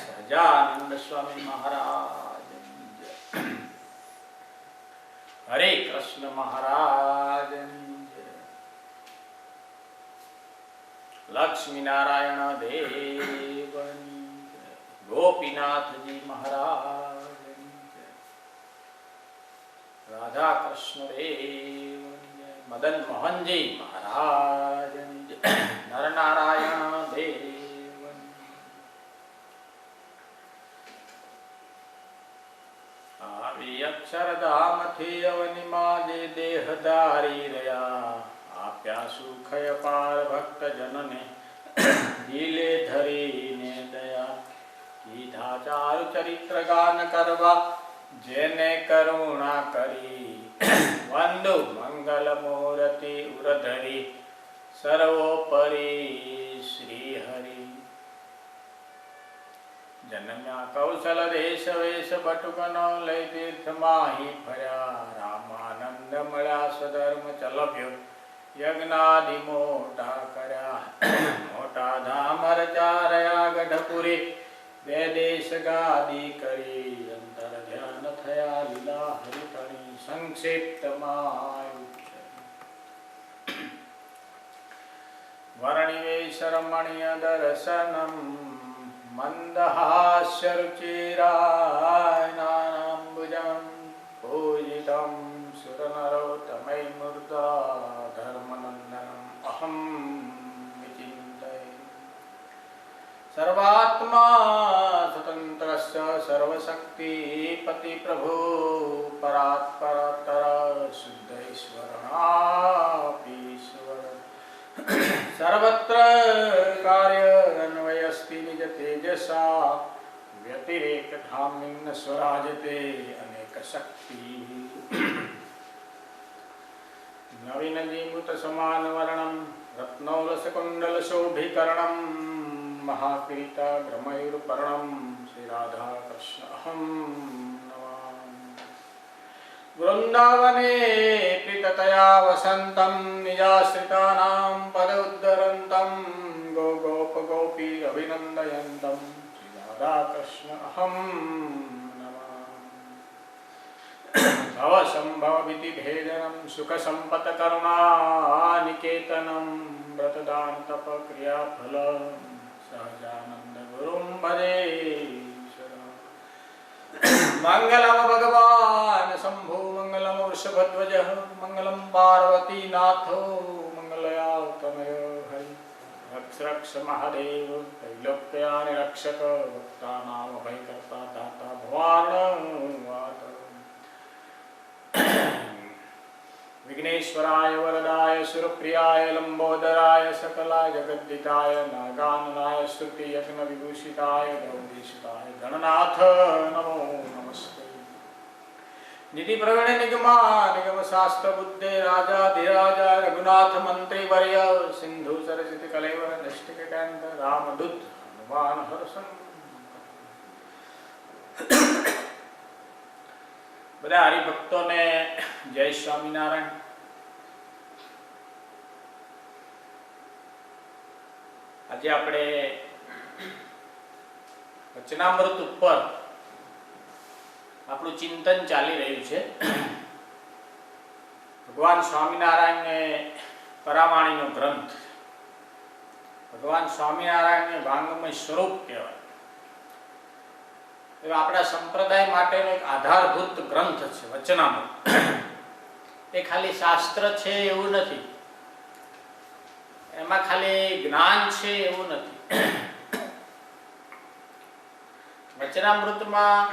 સહજાનંદ સ્વામી મહારાજ, હરે કૃષ્ણ મહારાજ, લક્ષ્મી નારાયણ દેવ, ગોપીનાથજી મહારાજ, રાધા કૃષ્ણ દેવ, મદન મોહનજી મહારાજ, નરનારાયણ દેવ. આવી અક્ષરધામથી અવનિમાં જે દેહધારી રહ્યા, આપ્યા સુખય પાર ભક્ત જનને દિલે ધરીને દયા. કીધા ચારુ ચરિત્ર ગાન કરવા જેને કરુણા કરી, વંદુ મંગલ મૂર્તિ ઉરધરી સર્વોપરી શ્રી હરિ. જન્મ્યા કૌશલ દેશ વેશ બટુકનો લઈ તીર્થ માહી ફર્યા, રામાનંદ મળ્યા સ્વધર્મ ચલવ્યો યજ્ઞાદિ મોટા કર્યા. મોટા ધામ રચાર્યા ગઢપુરી, બે દેશ ગાદી કરી, અંતર ધ્યાન થયા લીલા હરિતણી સંક્ષિપ્તમાં. વર્ણિવેશ રમણીય દર્શનમ, મંદહાસ્ય રુચિરાયનાંબુજં, પૂજિતં સુરનરોત્તમૈ મૂર્ધા ધર્મનંદનમ અહં વિચિંતયે. સર્વાત્મા સ્વતંત્રસ્ય સર્વશક્તિપતિ પ્રભુ, પરાત્પરતર શુદ્ધૈશ્વરણાપીશ્વર. સર્વત્ર કાર્ય અન્વયસ્તિ નિજ તેજસા, વ્યતિરેક ધામિન સ્વરાજતે અનેક શક્તિ. નવીન જીમુત સમાન વર્ણમ, રત્નૌલસ કુંડલ શોભીકરણમ, મહાકીર્તાગ્રમયુર્પર્ણમ, શ્રી રાધા કૃષ્ણ અહં નમામિ. વૃંદાવને પ્રીતતયા વસંતમ, નિજાશ્રિતાનાં પદ ઉદ્ધરંતમ, ગો ગોપ ગોપી અભિનંદયંતમ, શ્રી રાધા કૃષ્ણ અહં નમામિ. ભવ સંભવ વિધિ ભેદનમ, સુખ સંપત કરુણા નિકેતનમ, વ્રતદાન તપ ક્રિયા ફલ, સહજાનંદ ગુરુમ ભજે. મંગલમ ભગવાન શંભુ, મંગલમ વૃષભધ્વજ, મંગલમ પાર્વતી નાથો, મંગલયાતનય હરિ. રક્ષ રક્ષ મહાદેવ, ત્રૈલોક્યાનિ રક્ષક, ભક્તાનામ અભયકર્તા દાતા ભવાન વાત. વિઘ્નેશ્વરાય વરદાય સુરપ્રિયાય લંબોદરાય સકલાય જગદ્દિતાય, નાગાનનાય સ્તુતિ યજ્ઞ વિભૂષિતાય, ગૌરીસુતાય ગણનાથ નમો નમસ્તે. નિધિ પ્રવીણ નિગમા નિગમ શાસ્ત્ર બુદ્ધે, રાજાધિરાજા રઘુનાથ મંત્રી વર્ય, સિંધુ સરસિત કલેવર નિષ્ઠિક કાંત, રામદૂત હનુમાન હર્ષન. બધા હરિભક્તોને જય સ્વામિનારાયણ. આજે આપણે વચનામૃત ઉપર આપણું ચિંતન ચાલી રહ્યું છે. ભગવાન સ્વામિનારાયણને પરાવાણીનો ગ્રંથ, ભગવાન સ્વામિનારાયણને વાંગમય સ્વરૂપ કહેવાય. આપણા સંપ્રદાય માટેનો એક આધારભૂત ગ્રંથ છે વચનામૃત. એ ખાલી શાસ્ત્ર છે એવું નથી, એમાં ખાલી જ્ઞાન છે એવું નથી. વચનામૃતમાં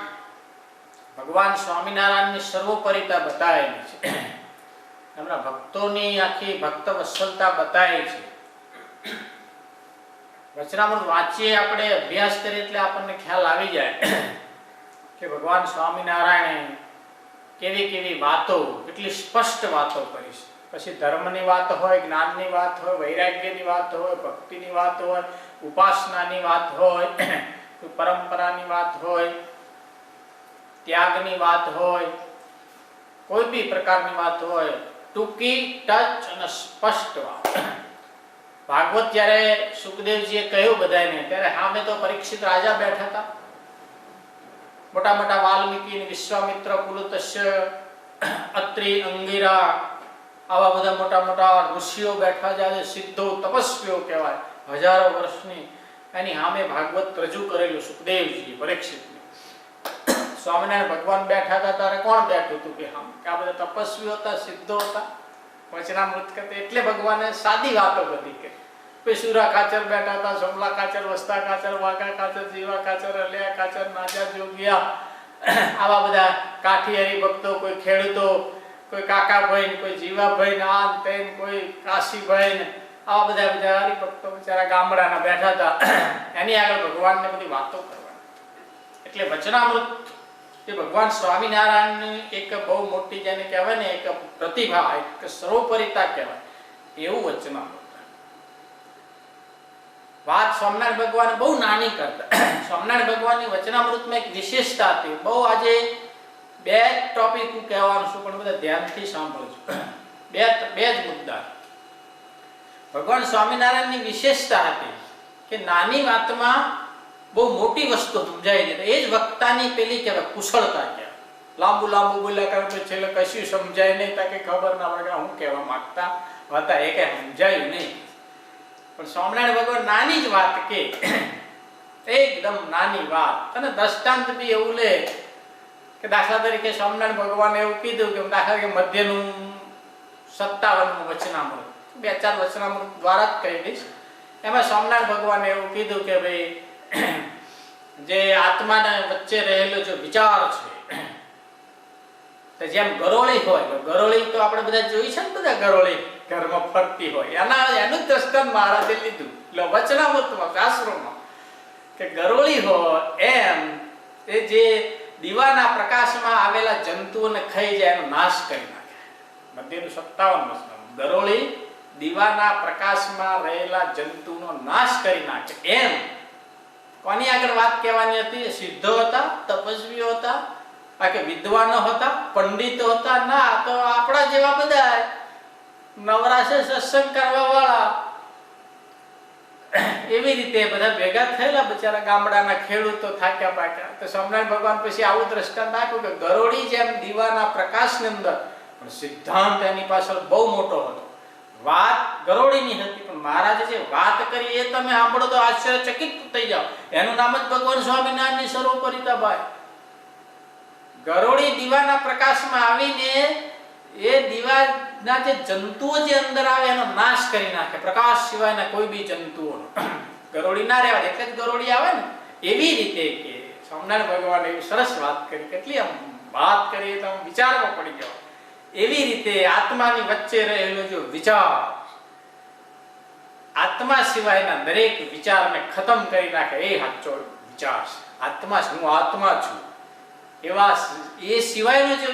ભગવાન સ્વામિનારાયણની સર્વોપરિતા બતાવેલી છે, એમના ભક્તોની આખી ભક્ત વત્સલતા બતાવી છે. વચનામૃત વાંચીએ આપણે, અભ્યાસ કરીએ એટલે આપણને ખ્યાલ આવી જાય કે ભગવાન સ્વામિનારાયણે કેવી કેવી વાતો, કેટલી સ્પષ્ટ વાતો કરી છે. પછી ધર્મની વાત હોય, જ્ઞાનની વાત હોય, વૈરાગ્યની વાત હોય, ભક્તિની વાત હોય, ઉપાસનાની વાત હોય, પરંપરાની વાત હોય, ત્યાગની વાત હોય, કોઈ બી પ્રકારની વાત હોય, ટૂંકી, ટચ અને સ્પષ્ટ વાત. ભાગવત જ્યારે સુખદેવજીએ કહ્યું બધાને, ત્યારે સામે તો પરીક્ષિત રાજા બેઠા હતા, મોટા મોટા વાલ્મીકી, વિશ્વામિત્ર, પુલત્ય, અત્રિ, અંગિરા, આવા બધા મોટા મોટા ઋષિઓ બેઠા છે, સિદ્ધો તપસ્વીઓ કહેવાય, હજારો વર્ષની એની સામે ભાગવત રજૂ કરેલું સુખદેવજી પરીક્ષિતને. સ્વામિનારાયણ ભગવાન બેઠા હતા ત્યારે કોણ બેઠું હતું કે આ બધા તપસ્વીઓ હતા, સિદ્ધો હતા, વચનામૃત કરતા. એટલે ભગવાને સાદી વાતો બધી કરી. કોઈ સુરા ખાચર બેઠા હતા, સોમલા ખાચર, વસ્તા ખાચર, વાઘા ખાચર, જીવા ખાચર, અલિયા ખાચર, નાજા જોગિયા, આવા બધા કાઠી હરિભક્તો, કોઈ ખેડૂતો, કોઈ કાકાભાઈ, કોઈ જીવાભાઈ, નાન તેન, કોઈ કાશીભાઈ, આવા બધા બધા હરિભક્તો બિચારા ગામડાના બેઠા હતા. એની આગળ ભગવાનને બધી વાતો કરવાની. એટલે વચનામૃત એ ભગવાન સ્વામિનારાયણની એક બહુ મોટી, જેને કહેવાય ને એક પ્રતિભા, એક સર્વોપરિતા કહેવાય, એવું વચનામૃત. વાત સ્વામિનારાયણ ભગવાન બહુ નાની કરતા. સ્વામિનારાયણ ભગવાનની વચનામૃતમાં એક વિશેષતા હતી. બહુ આજે બે ટોપિક હું કહેવાનું છું, પણ બધા ધ્યાનથી સાંભળજો. બે જ મુદ્દા. ભગવાન સ્વામિનારાયણની વિશેષતા હતી કે નાની વાતમાં બહુ મોટી વસ્તુ સમજાઈ દે. એ જ વક્તાની પેલી કહેવાય કુશળતા કહેવાય. લાંબુ લાંબુ બોલ્યા કરે તો છેલ્લે કશું સમજાય નહીં, તાકે ખબર ના પડે હું કહેવા માંગતા હતા, એ કઈ સમજાયું નહીં. પણ સ્વામિનારાયણ ભગવાન નાની જ વાત કે, એકદમ નાની વાત, અને દ્રષ્ટાંત બી એવું લે કે દાખલા તરીકે સ્વામિનારાયણ ભગવાને એવું કીધું કે દાખલા તરીકે મધ્યનું 57મું વચનામૃત, 2-4 વચનામૃત દ્વારા જ કહી દઈશ. એમાં સ્વામિનારાયણ ભગવાને એવું કીધું કે ભાઈ જે આત્માના વચ્ચે રહેલો જે વિચાર છે, તો જેમ ગરોળી હોય, ગરોળી તો આપણે બધા જોઈ છે ને, બધા ગરોળી ઘરમાં ફરતી હોય, એનું દ્રષ્ટાંત મહારાજે લીધું વચનામૃતમાં, શાસ્ત્રોમાં, કે ગરોળી હોય એમ એ જે દીવાના પ્રકાશમાં આવેલા જંતુઓને ખાઈ જાય, એનો નાશ કરી નાખે. મધ્યનું 57 વચનામૃત. ગરોળી દીવાના પ્રકાશમાં રહેલા જંતુનો નાશ કરી નાખે. એમ કોની આગળ વાત કહેવાની હતી? સિદ્ધો હતા, તપસ્વીઓ હતા, બાકી વિદ્વાનો હતા, પંડિતો હતા? ના, તો આપણા જેવા બધા નવરાશે સત્સંગ કરવા વાળા, એવી રીતે બધા ભેગા થયેલા બિચારા ગામડાના ખેડૂતો, થાક્યા પાક્યા. તો સ્વામિનારાયણ ભગવાન પછી આવું દ્રષ્ટાંત આપ્યું કે ગરોળી જેમ દીવાના પ્રકાશની અંદર, પણ સિદ્ધાંત એની પાછળ બહુ મોટો હતો. વાત ગરોળીની હતી, પણ મહારાજે જે વાત કરી એ તમે સાંભળો તો આશ્ચર્યચકિત થઈ જાઓ. એનું નામ જ ભગવાન સ્વામિનારાયણની સર્વોપરિતા. ભાઈ, ગરોળી દીવાના પ્રકાશમાં આવીને એ દીવાના જે જંતુઓ જે અંદર આવે એનો નાશ કરી નાખે. પ્રકાશ સિવાયના કોઈ બી જંતુઓનો ગરોળી ના રહેવા, એટલે જ ગરોળી આવે ને. એવી રીતે કે સ્વામિનારાયણ ભગવાને એવી સરસ વાત કરી, કેટલી આમ વાત કરી તો આમ વિચારમાં પડી ગયો. એવી રીતે આત્માની વચ્ચે રહેલો જો વિચાર, આત્મા સિવાયના દરેક વિચારને ખતમ કરી નાખે, એ સાચો વિચાર છે. આત્મા હું આત્મા છું, એવા એ સિવાયનો જે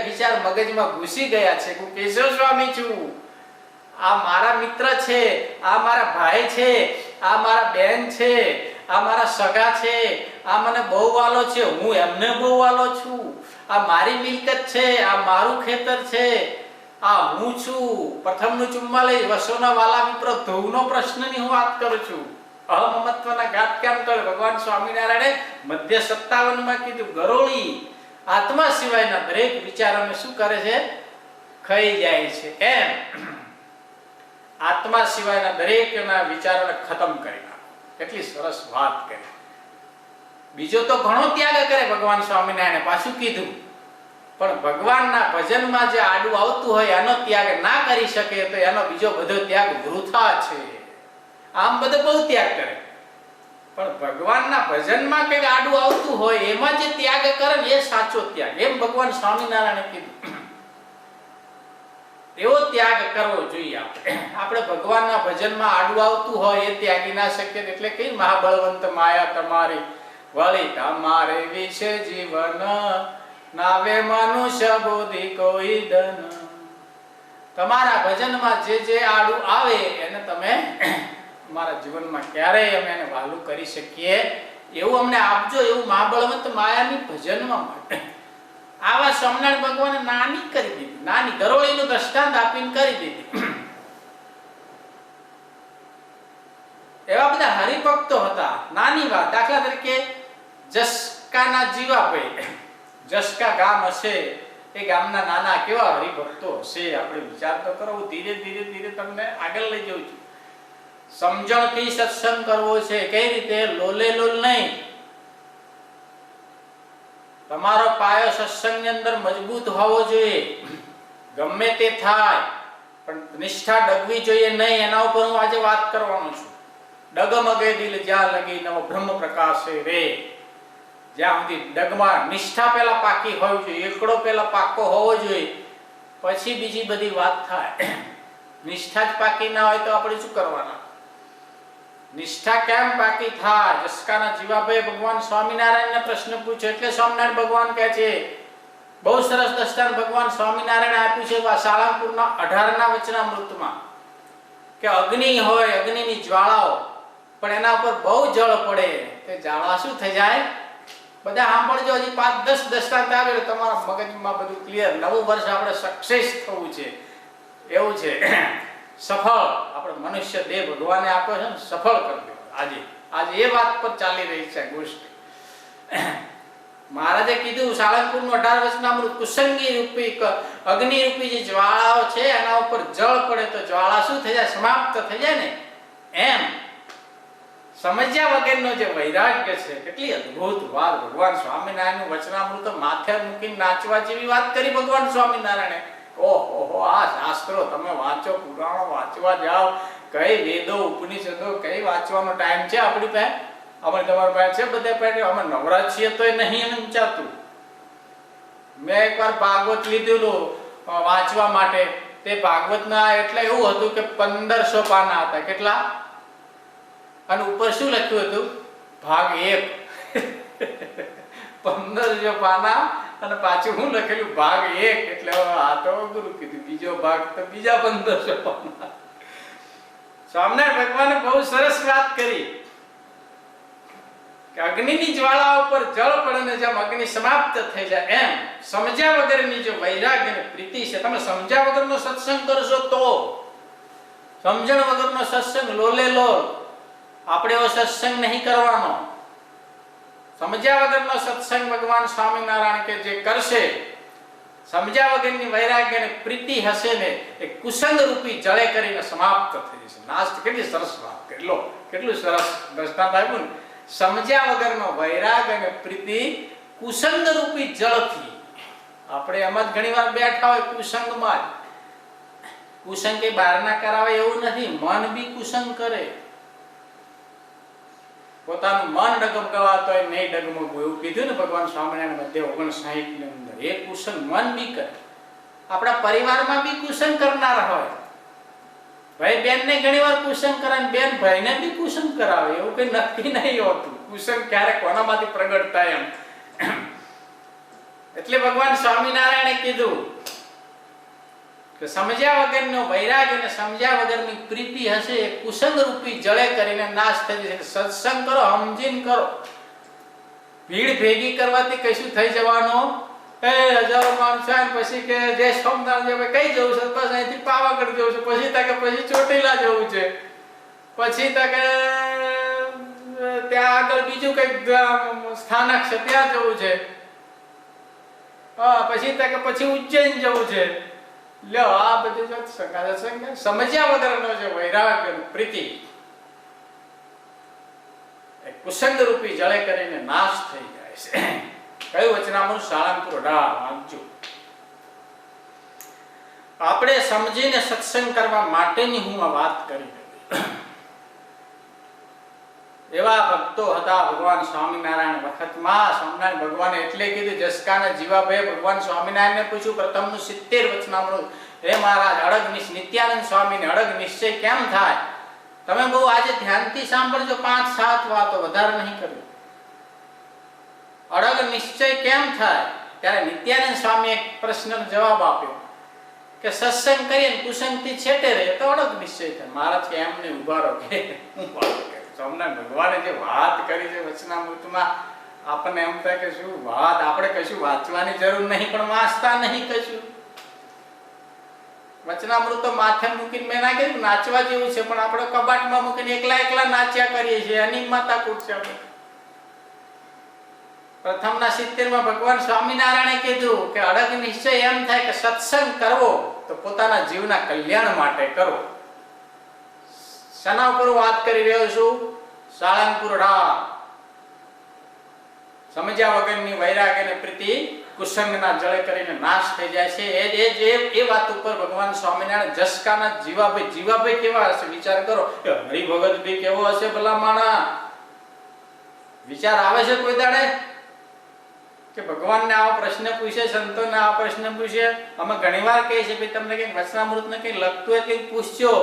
વિચાર મગજમાં ઘૂસી ગયા છે, હું કેશવ સ્વામી છું, આ મારા મિત્ર છે, આ મારા ભાઈ છે, આ મારા બેન છે, આ મારા સગા છે, આ મને બહુ વાલો છે, હું એમને બહુ વાલો છું, આ મારી મિલકત છે, આ મારું ખેતર છે, આ હું છું. પ્રથમનું 44 વર્ષોના વાલા મિત્ર ધ્રુવનો પ્રશ્નની હું વાત કરું છું. અહમત્વના ઘાત કેમ કરે? ભગવાન સ્વામિનારાયણે મધ્ય 57માં કીધું ગરોળી આત્મા સિવાયના દરેક વિચારોને શું કરે છે? ખાઈ જાય છે. એમ આત્મા સિવાયના દરેકના વિચારોને ખતમ કરી નાખો. કેટલી સરસ વાત કરી. બીજો તો ઘણો ત્યાગ કરે ભગવાન સ્વામિનારાયણે, પાછું કીધું, પણ ભગવાનના ભજનમાં જે આડું આવતું હોય એનો ત્યાગ ના કરી શકે તો એનો બીજો બધો ત્યાગ વૃથા છે. આમ બધો બહુ ત્યાગ કરે, પણ ભગવાનના ભજનમાં કંઈક આડું આવતું હોય એમાં જે ત્યાગ કરે ને એ સાચો ત્યાગ. એમ ભગવાન સ્વામિનારાયણે કીધું. એવો ત્યાગ કરવો જોઈએ. આપણે ભગવાનના ભજનમાં આડું આવતું હોય એ ત્યાગી ના શકીએ. એટલે કઈ મહાબળવંત માયા તમારી વળી તમારે વિશે જીવન નાવે મનુષ્ય બુદ્ધિ કોઈ ધન. તમારા ભજનમાં જે આડું આવે એને તમે અમારા જીવનમાં ક્યારેય અમે એને વહાલું કરી શકીએ એવું અમને આપજો, એવું મહાબળવંત માયાની ભજનમાં માટે. આવા સ્વામિનારાયણ ભગવાને નાની કરી દીધી, નાની ગરોળીનું દ્રષ્ટાંત આપીને કરી દીધી. એવા બધા હરિભક્તો હતા. નાની વાત, દાખલા તરીકે જસકાના જીવાભાઈ, જસકા ગામ હશે, એ ગામના નાના કેવા હરિભક્તો હશે, આપણે વિચાર તો કરો. ધીરે ધીરે ધીરે તમને આગળ લઈ જઉં છું. સમજણથી સત્સંગ કરવો છે. કઈ રીતે? લોલે લોલ નહીં. તમારો પાયો સત્સંગની અંદર મજબૂત હોવો જોઈએ. ગમે તે થાય પણ નિષ્ઠા ડગવી જોઈએ નહીં. એના ઉપર હું આજે વાત કરવાનો છું. ડગમગે દિલ જ્યાં લગી નવો બ્રહ્મ પ્રકાશે રે. જ્યાં સુધી ડગમાં નિષ્ઠા પેલા પાકી હોવી જોઈએ, એકડો પેલા પાકો હોવો જોઈએ, પછી બીજી બધી વાત થાય. નિષ્ઠા જ પાકી ના હોય તો આપણે શું કરવાના? નિષ્ઠા કેમ પાકી થાય? જસકાના જીવાભાઈ ભગવાન સ્વામિનારાયણને પ્રશ્ન પૂછ્યો એટલે સ્વામિનારાયણ ભગવાન કહે છે, બહુ સરસ દસ્તાન ભગવાન સ્વામિનારાયણ આપ્યું છે સાળંગપુરના 18 વચનામૃતમાં, કે અગ્નિ હોય, અગ્નિની જ્વાળાઓ, પણ એના ઉપર બહુ જળ પડે તે જ્વાળા શું થઈ જાય? બધા સાંભળજો, હજી 5-10 દસ્તાંત આવે એટલે તમારા મગજમાં બધું ક્લિયર. નવું વર્ષ આપણે સક્સેસ થવું છે, એવું છે. સફળ આપણે મનુષ્ય દેહ ભગવાને આપ્યો છે ને, સફળ કરી દો. આજે એ વાત પર ચાલી રહી છે ગોષ્ઠી. મહારાજે કીધું સાળંગપુરનું 18 વચનામૃત, કુસંગી રૂપી અગ્નિ રૂપી જે જ્વાળાઓ છે એના ઉપર જળ પડે તો જ્વાળા શું થઈ જાય? સમાપ્ત થઈ જાય ને. એમ સમજ્યા વગરનો જે વૈરાગ્ય છે, કેટલી અદ્ભુત વાત ભગવાન સ્વામિનારાયણનું વચનામૃત માથે મૂકીને નાચવા જેવી વાત કરી ભગવાન સ્વામિનારાયણે. ઓહો, આ શાસ્ત્રો તમે વાંચો, પુરાણો વાંચવા જાઓ, કઈ વેદો ઉપનિષદો કઈ વાંચવાનો ટાઈમ છે આપણી પાસે? અમે તમારી પાસે છે બધા પાસે? અમે નવરા છીએ તોય નહીં ઊંચાતું. મેં એકવાર ભાગવત લીધેલું વાંચવા માટે. તે ભાગવતના એટલે એવું હતું કે 1500 પાના હતા. કેટલા? અને ઉપર શું લખ્યું હતું? ભાગ 1. 1500 પાના અને પાછું હું લખેલું ભાગ 1. એટલે આ તો ગુરુ કીધું, બીજો ભાગ તો બીજા 1500 પાના. સ્વામિનારાયણ ભગવાને બહુ સરસ વાત કરી કે અગ્નિની જ્વાળા ઉપર જળ પડે ને જેમ અગ્નિ સમાપ્ત થઈ જાય, એમ સમજ્યા વગરની જો વૈરાગ્ય અને પ્રીતિ છે. તમે સમજ્યા વગરનો સત્સંગ કરશો તો, સમજણ વગરનો સત્સંગ લોલે લોલ, આપણે એવો સત્સંગ નહીં કરવાનો. સમજ્યા વગરનો સત્સંગ ભગવાન સ્વામિનારાયણ કે જે કરશે, સમજ્યા વગરની વૈરાગ્ય અને પ્રીતિ હશે ને, એ કુસંગ રૂપી જળે કરીને સમાપ્ત થઈ જશે, નાશ. કેટલી સરસ વાત કરી લો, કેટલું સરસ દ્રષ્ટાંત આપ્યું ને. સમજ્યા વગરનો વૈરાગ અને પ્રીતિ કુસંગ રૂપી જળથી. આપણે એમ જ ઘણીવાર બેઠા હોય કુસંગમાં જ. કુસંગ કે બહારના કરાવે એવું નથી, મન બી કુસંગ કરે. પોતાનું મન ડગમગાવાતો હોય નહીં ડગમગવું, એવું કીધું ને ભગવાન સ્વામિનારાયણ મધ્ય 59 ની અંદર. એ કુસંગ મન બી કરે. આપણા પરિવારમાં બી કુસંગ કરનાર હોય. ભાઈ બેન ને ઘણીવાર કુસંગ કરાવે, બેન ભાઈને બી કુસંગ કરાવે, એવું કઈ નક્કી નહીં હોતું. કુસંગ ક્યારે કોનામાંથી પ્રગટ થાય એમ. એટલે ભગવાન સ્વામિનારાયણે કીધું કે સમજ્યા વગરનો વૈરાગ અને સમજ્યા વગરની પ્રીતિ હશે, એ કુસંગ રૂપી જળે કરીને નાશ થઈ જશે. સત્સંગ કરો, સમજીને કરો. ભીડ ભેગી કરવાથી કશું થઈ જવાનું? હજારો માણસો પછી કે જય સોમનાથ કઈ જવું છે? બસ અહીંથી પાવાગઢ જવું છે. પછી તકે પછી ચોટીલા જવું છે. પછી તકે ત્યાં આગળ બીજું કઈક સ્થાનક છે ત્યાં જવું છે. પછી તકે પછી ઉજ્જૈન જવું છે. લ્યો, આ બધું સમજ્યા વગરનો જે વૈરાગ્ય પ્રીતિ કુસંગ રૂપી જળે કરીને નાશ થઈ જાય છે. કયું વચનામૃત? સાળંગપુર 18 વાંચજો. આપણે સમજીને સત્સંગ કરવા માટેની હું આ વાત કરી. એવા ભક્તો હતા ભગવાન સ્વામિનારાયણ વખતમાં. સ્વામિનારાયણ ભગવાને એટલે કીધું, જસકાના જીવાભાઈ ભગવાન સ્વામિનારાયણને પૂછ્યું પ્રથમનું 70 વચનામૃત, હે મહારાજ, નિત્યાનંદ સ્વામીને અડગ નિશ્ચય કેમ થાય? તમે બહુ આજે ધ્યાનથી સાંભળજો, 5-7 વાતો, વધારે નહીં કરવી. અડગ નિશ્ચય કેમ થાય? ત્યારે નિત્યાનંદ સ્વામી એક પ્રશ્નનો જવાબ આપ્યો કે સત્સંગ કરીએ ને કુસંગથી છેટે રહે તો અડગ નિશ્ચય થાય. મહારાજ કે એમને ઉભા રહો કે હું વાત કરું. સ્વામિનારાયણ ભગવાને જે વાત કરી છે વચનામૃતમાં, આપણને એમ થાય કે શું વાત, આપણે કશું વાંચવાની જરૂર નહીં, પણ વાંચતા નહીં કશું. વચનામૃત તો માથે મૂકીને મેં ના કીધું નાચવા જેવું છે, પણ આપણે કબાટમાં મૂકીને એકલા એકલા નાચ્યા કરીએ છીએ, એની માતા કૂટ છે આપણે. પ્રથમના 70 ભગવાન સ્વામિનારાયણે કીધું કે અડગ નિશ્ચય એમ થાય કે સત્સંગ કરવો તો પોતાના જીવના કલ્યાણ માટે કરો. શના ઉપર વાત કરી રહ્યો છું? સાળંગપુર ઢાળ. સમજ્યા વગરની વૈરાગ અને પ્રીતિ કુસંગના જળે કરીને નાશ થઈ જાય છે. એ વાત ઉપર ભગવાન સ્વામિનારાયણ જસકાના જીવાભાઈ કેવા હશે વિચાર કરો. હરિભગત બી કેવો હશે ભલા માણા? વિચાર આવે છે કોઈ દાડે કે ભગવાનને આવો પ્રશ્ન પૂછે, સંતોને આવો પ્રશ્ન પૂછે? અમે ઘણીવાર કહીએ છીએ ભાઈ તમને કઈક વચનામૃતને કઈ લગતું હોય કઈક પૂછજો,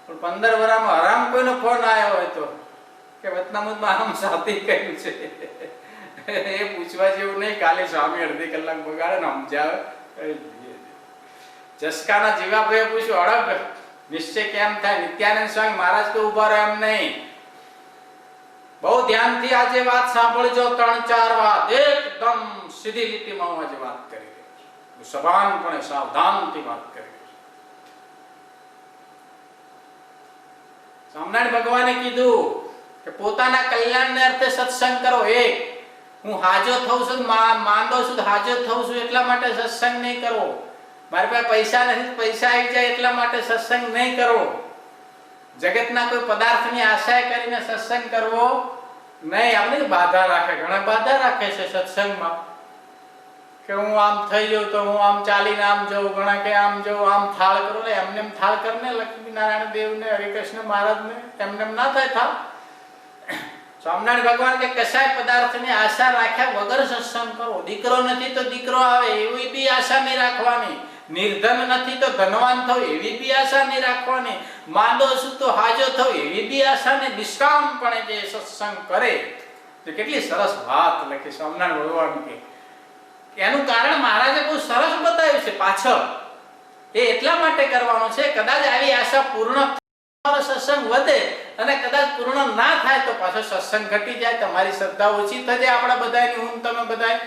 પણ 15 વર્ષમાં આરામ કોઈનો ફોન આવ્યો હોય તો કે વચનામૃતમાં આમ સાથી કહ્યું છે એ પૂછવા જેવું નહીં. કાલે સ્વામી અડધી કલાક બગાડે ને સમજાવે. જસકાના જીવાભાઈએ પૂછ્યું અડગ નિશ્ચય કેમ થાય? નિત્યાનંદ સ્વામી મહારાજ કે ઉભા રહે એમ નહીં, બહુ ધ્યાનથી આજે વાત સાંભળજો. 3-4 વાત એકદમ સીધી લીટીમાં હું આજે વાત કરી રહ્યો છું. સભાનપણે સાવધાનથી વાત કરી રહ્યો છું. સ્વામિનારાયણ ભગવાને કીધું કે પોતાના કલ્યાણને અર્થે સત્સંગ કરો. એક, હું હાજો થઉં છું, માંદો છું, હાજો થઉં છું એટલા માટે સત્સંગ નહીં કરવો. મારી પાસે પૈસા નથી, પૈસા આવી જાય એટલા માટે સત્સંગ નહીં કરવો. જગતના કોઈ પદાર્થની આશા કરીને સત્સંગ કરવો નહીં. આપણે બાધા રાખે, ઘણા બાધા રાખે છે સત્સંગમાં કે હું આમ થઈ જાઉં તો હું આમ ચાલીને આમ જાઉં, ઘણા કે આમ જાઉં, આમ થાળ કરો. ને એમને એમ થાળ કરીને લક્ષ્મીનારાયણ દેવને, હરિકૃષ્ણ મહારાજને એમને એમ ના થાય થાળ. સ્વામિનારાયણ ભગવાન કે કશાય પદાર્થની આશા રાખ્યા વગર સત્સંગ કરો. દીકરો નથી તો દીકરો આવે એવી બી આશા નહીં રાખવાની. નિર્ધન નથી તો ધનવાન થવું એવી બી આશા નહીં રાખવાની. માંદો છું તો હાજો થવું એવી બી આશા નહીં. નિષ્કામપણે જે સત્સંગ કરે તો કેટલી સરસ વાત લખી સ્વામિનારાયણ ભગવાન કે. એનું કારણ મહારાજે બહુ સરસ બતાવ્યું છે પાછળ. એ એટલા માટે કરવાનો છે કદાચ આવી આશા પૂર્ણ સત્સંગ વધે અને કદાચ પૂર્ણ ના થાય તો પાછો સત્સંગ ઘટી જાય, તમારી શ્રદ્ધા ઓછી થઈ જાય. આપણા બધાની હું તમે બધા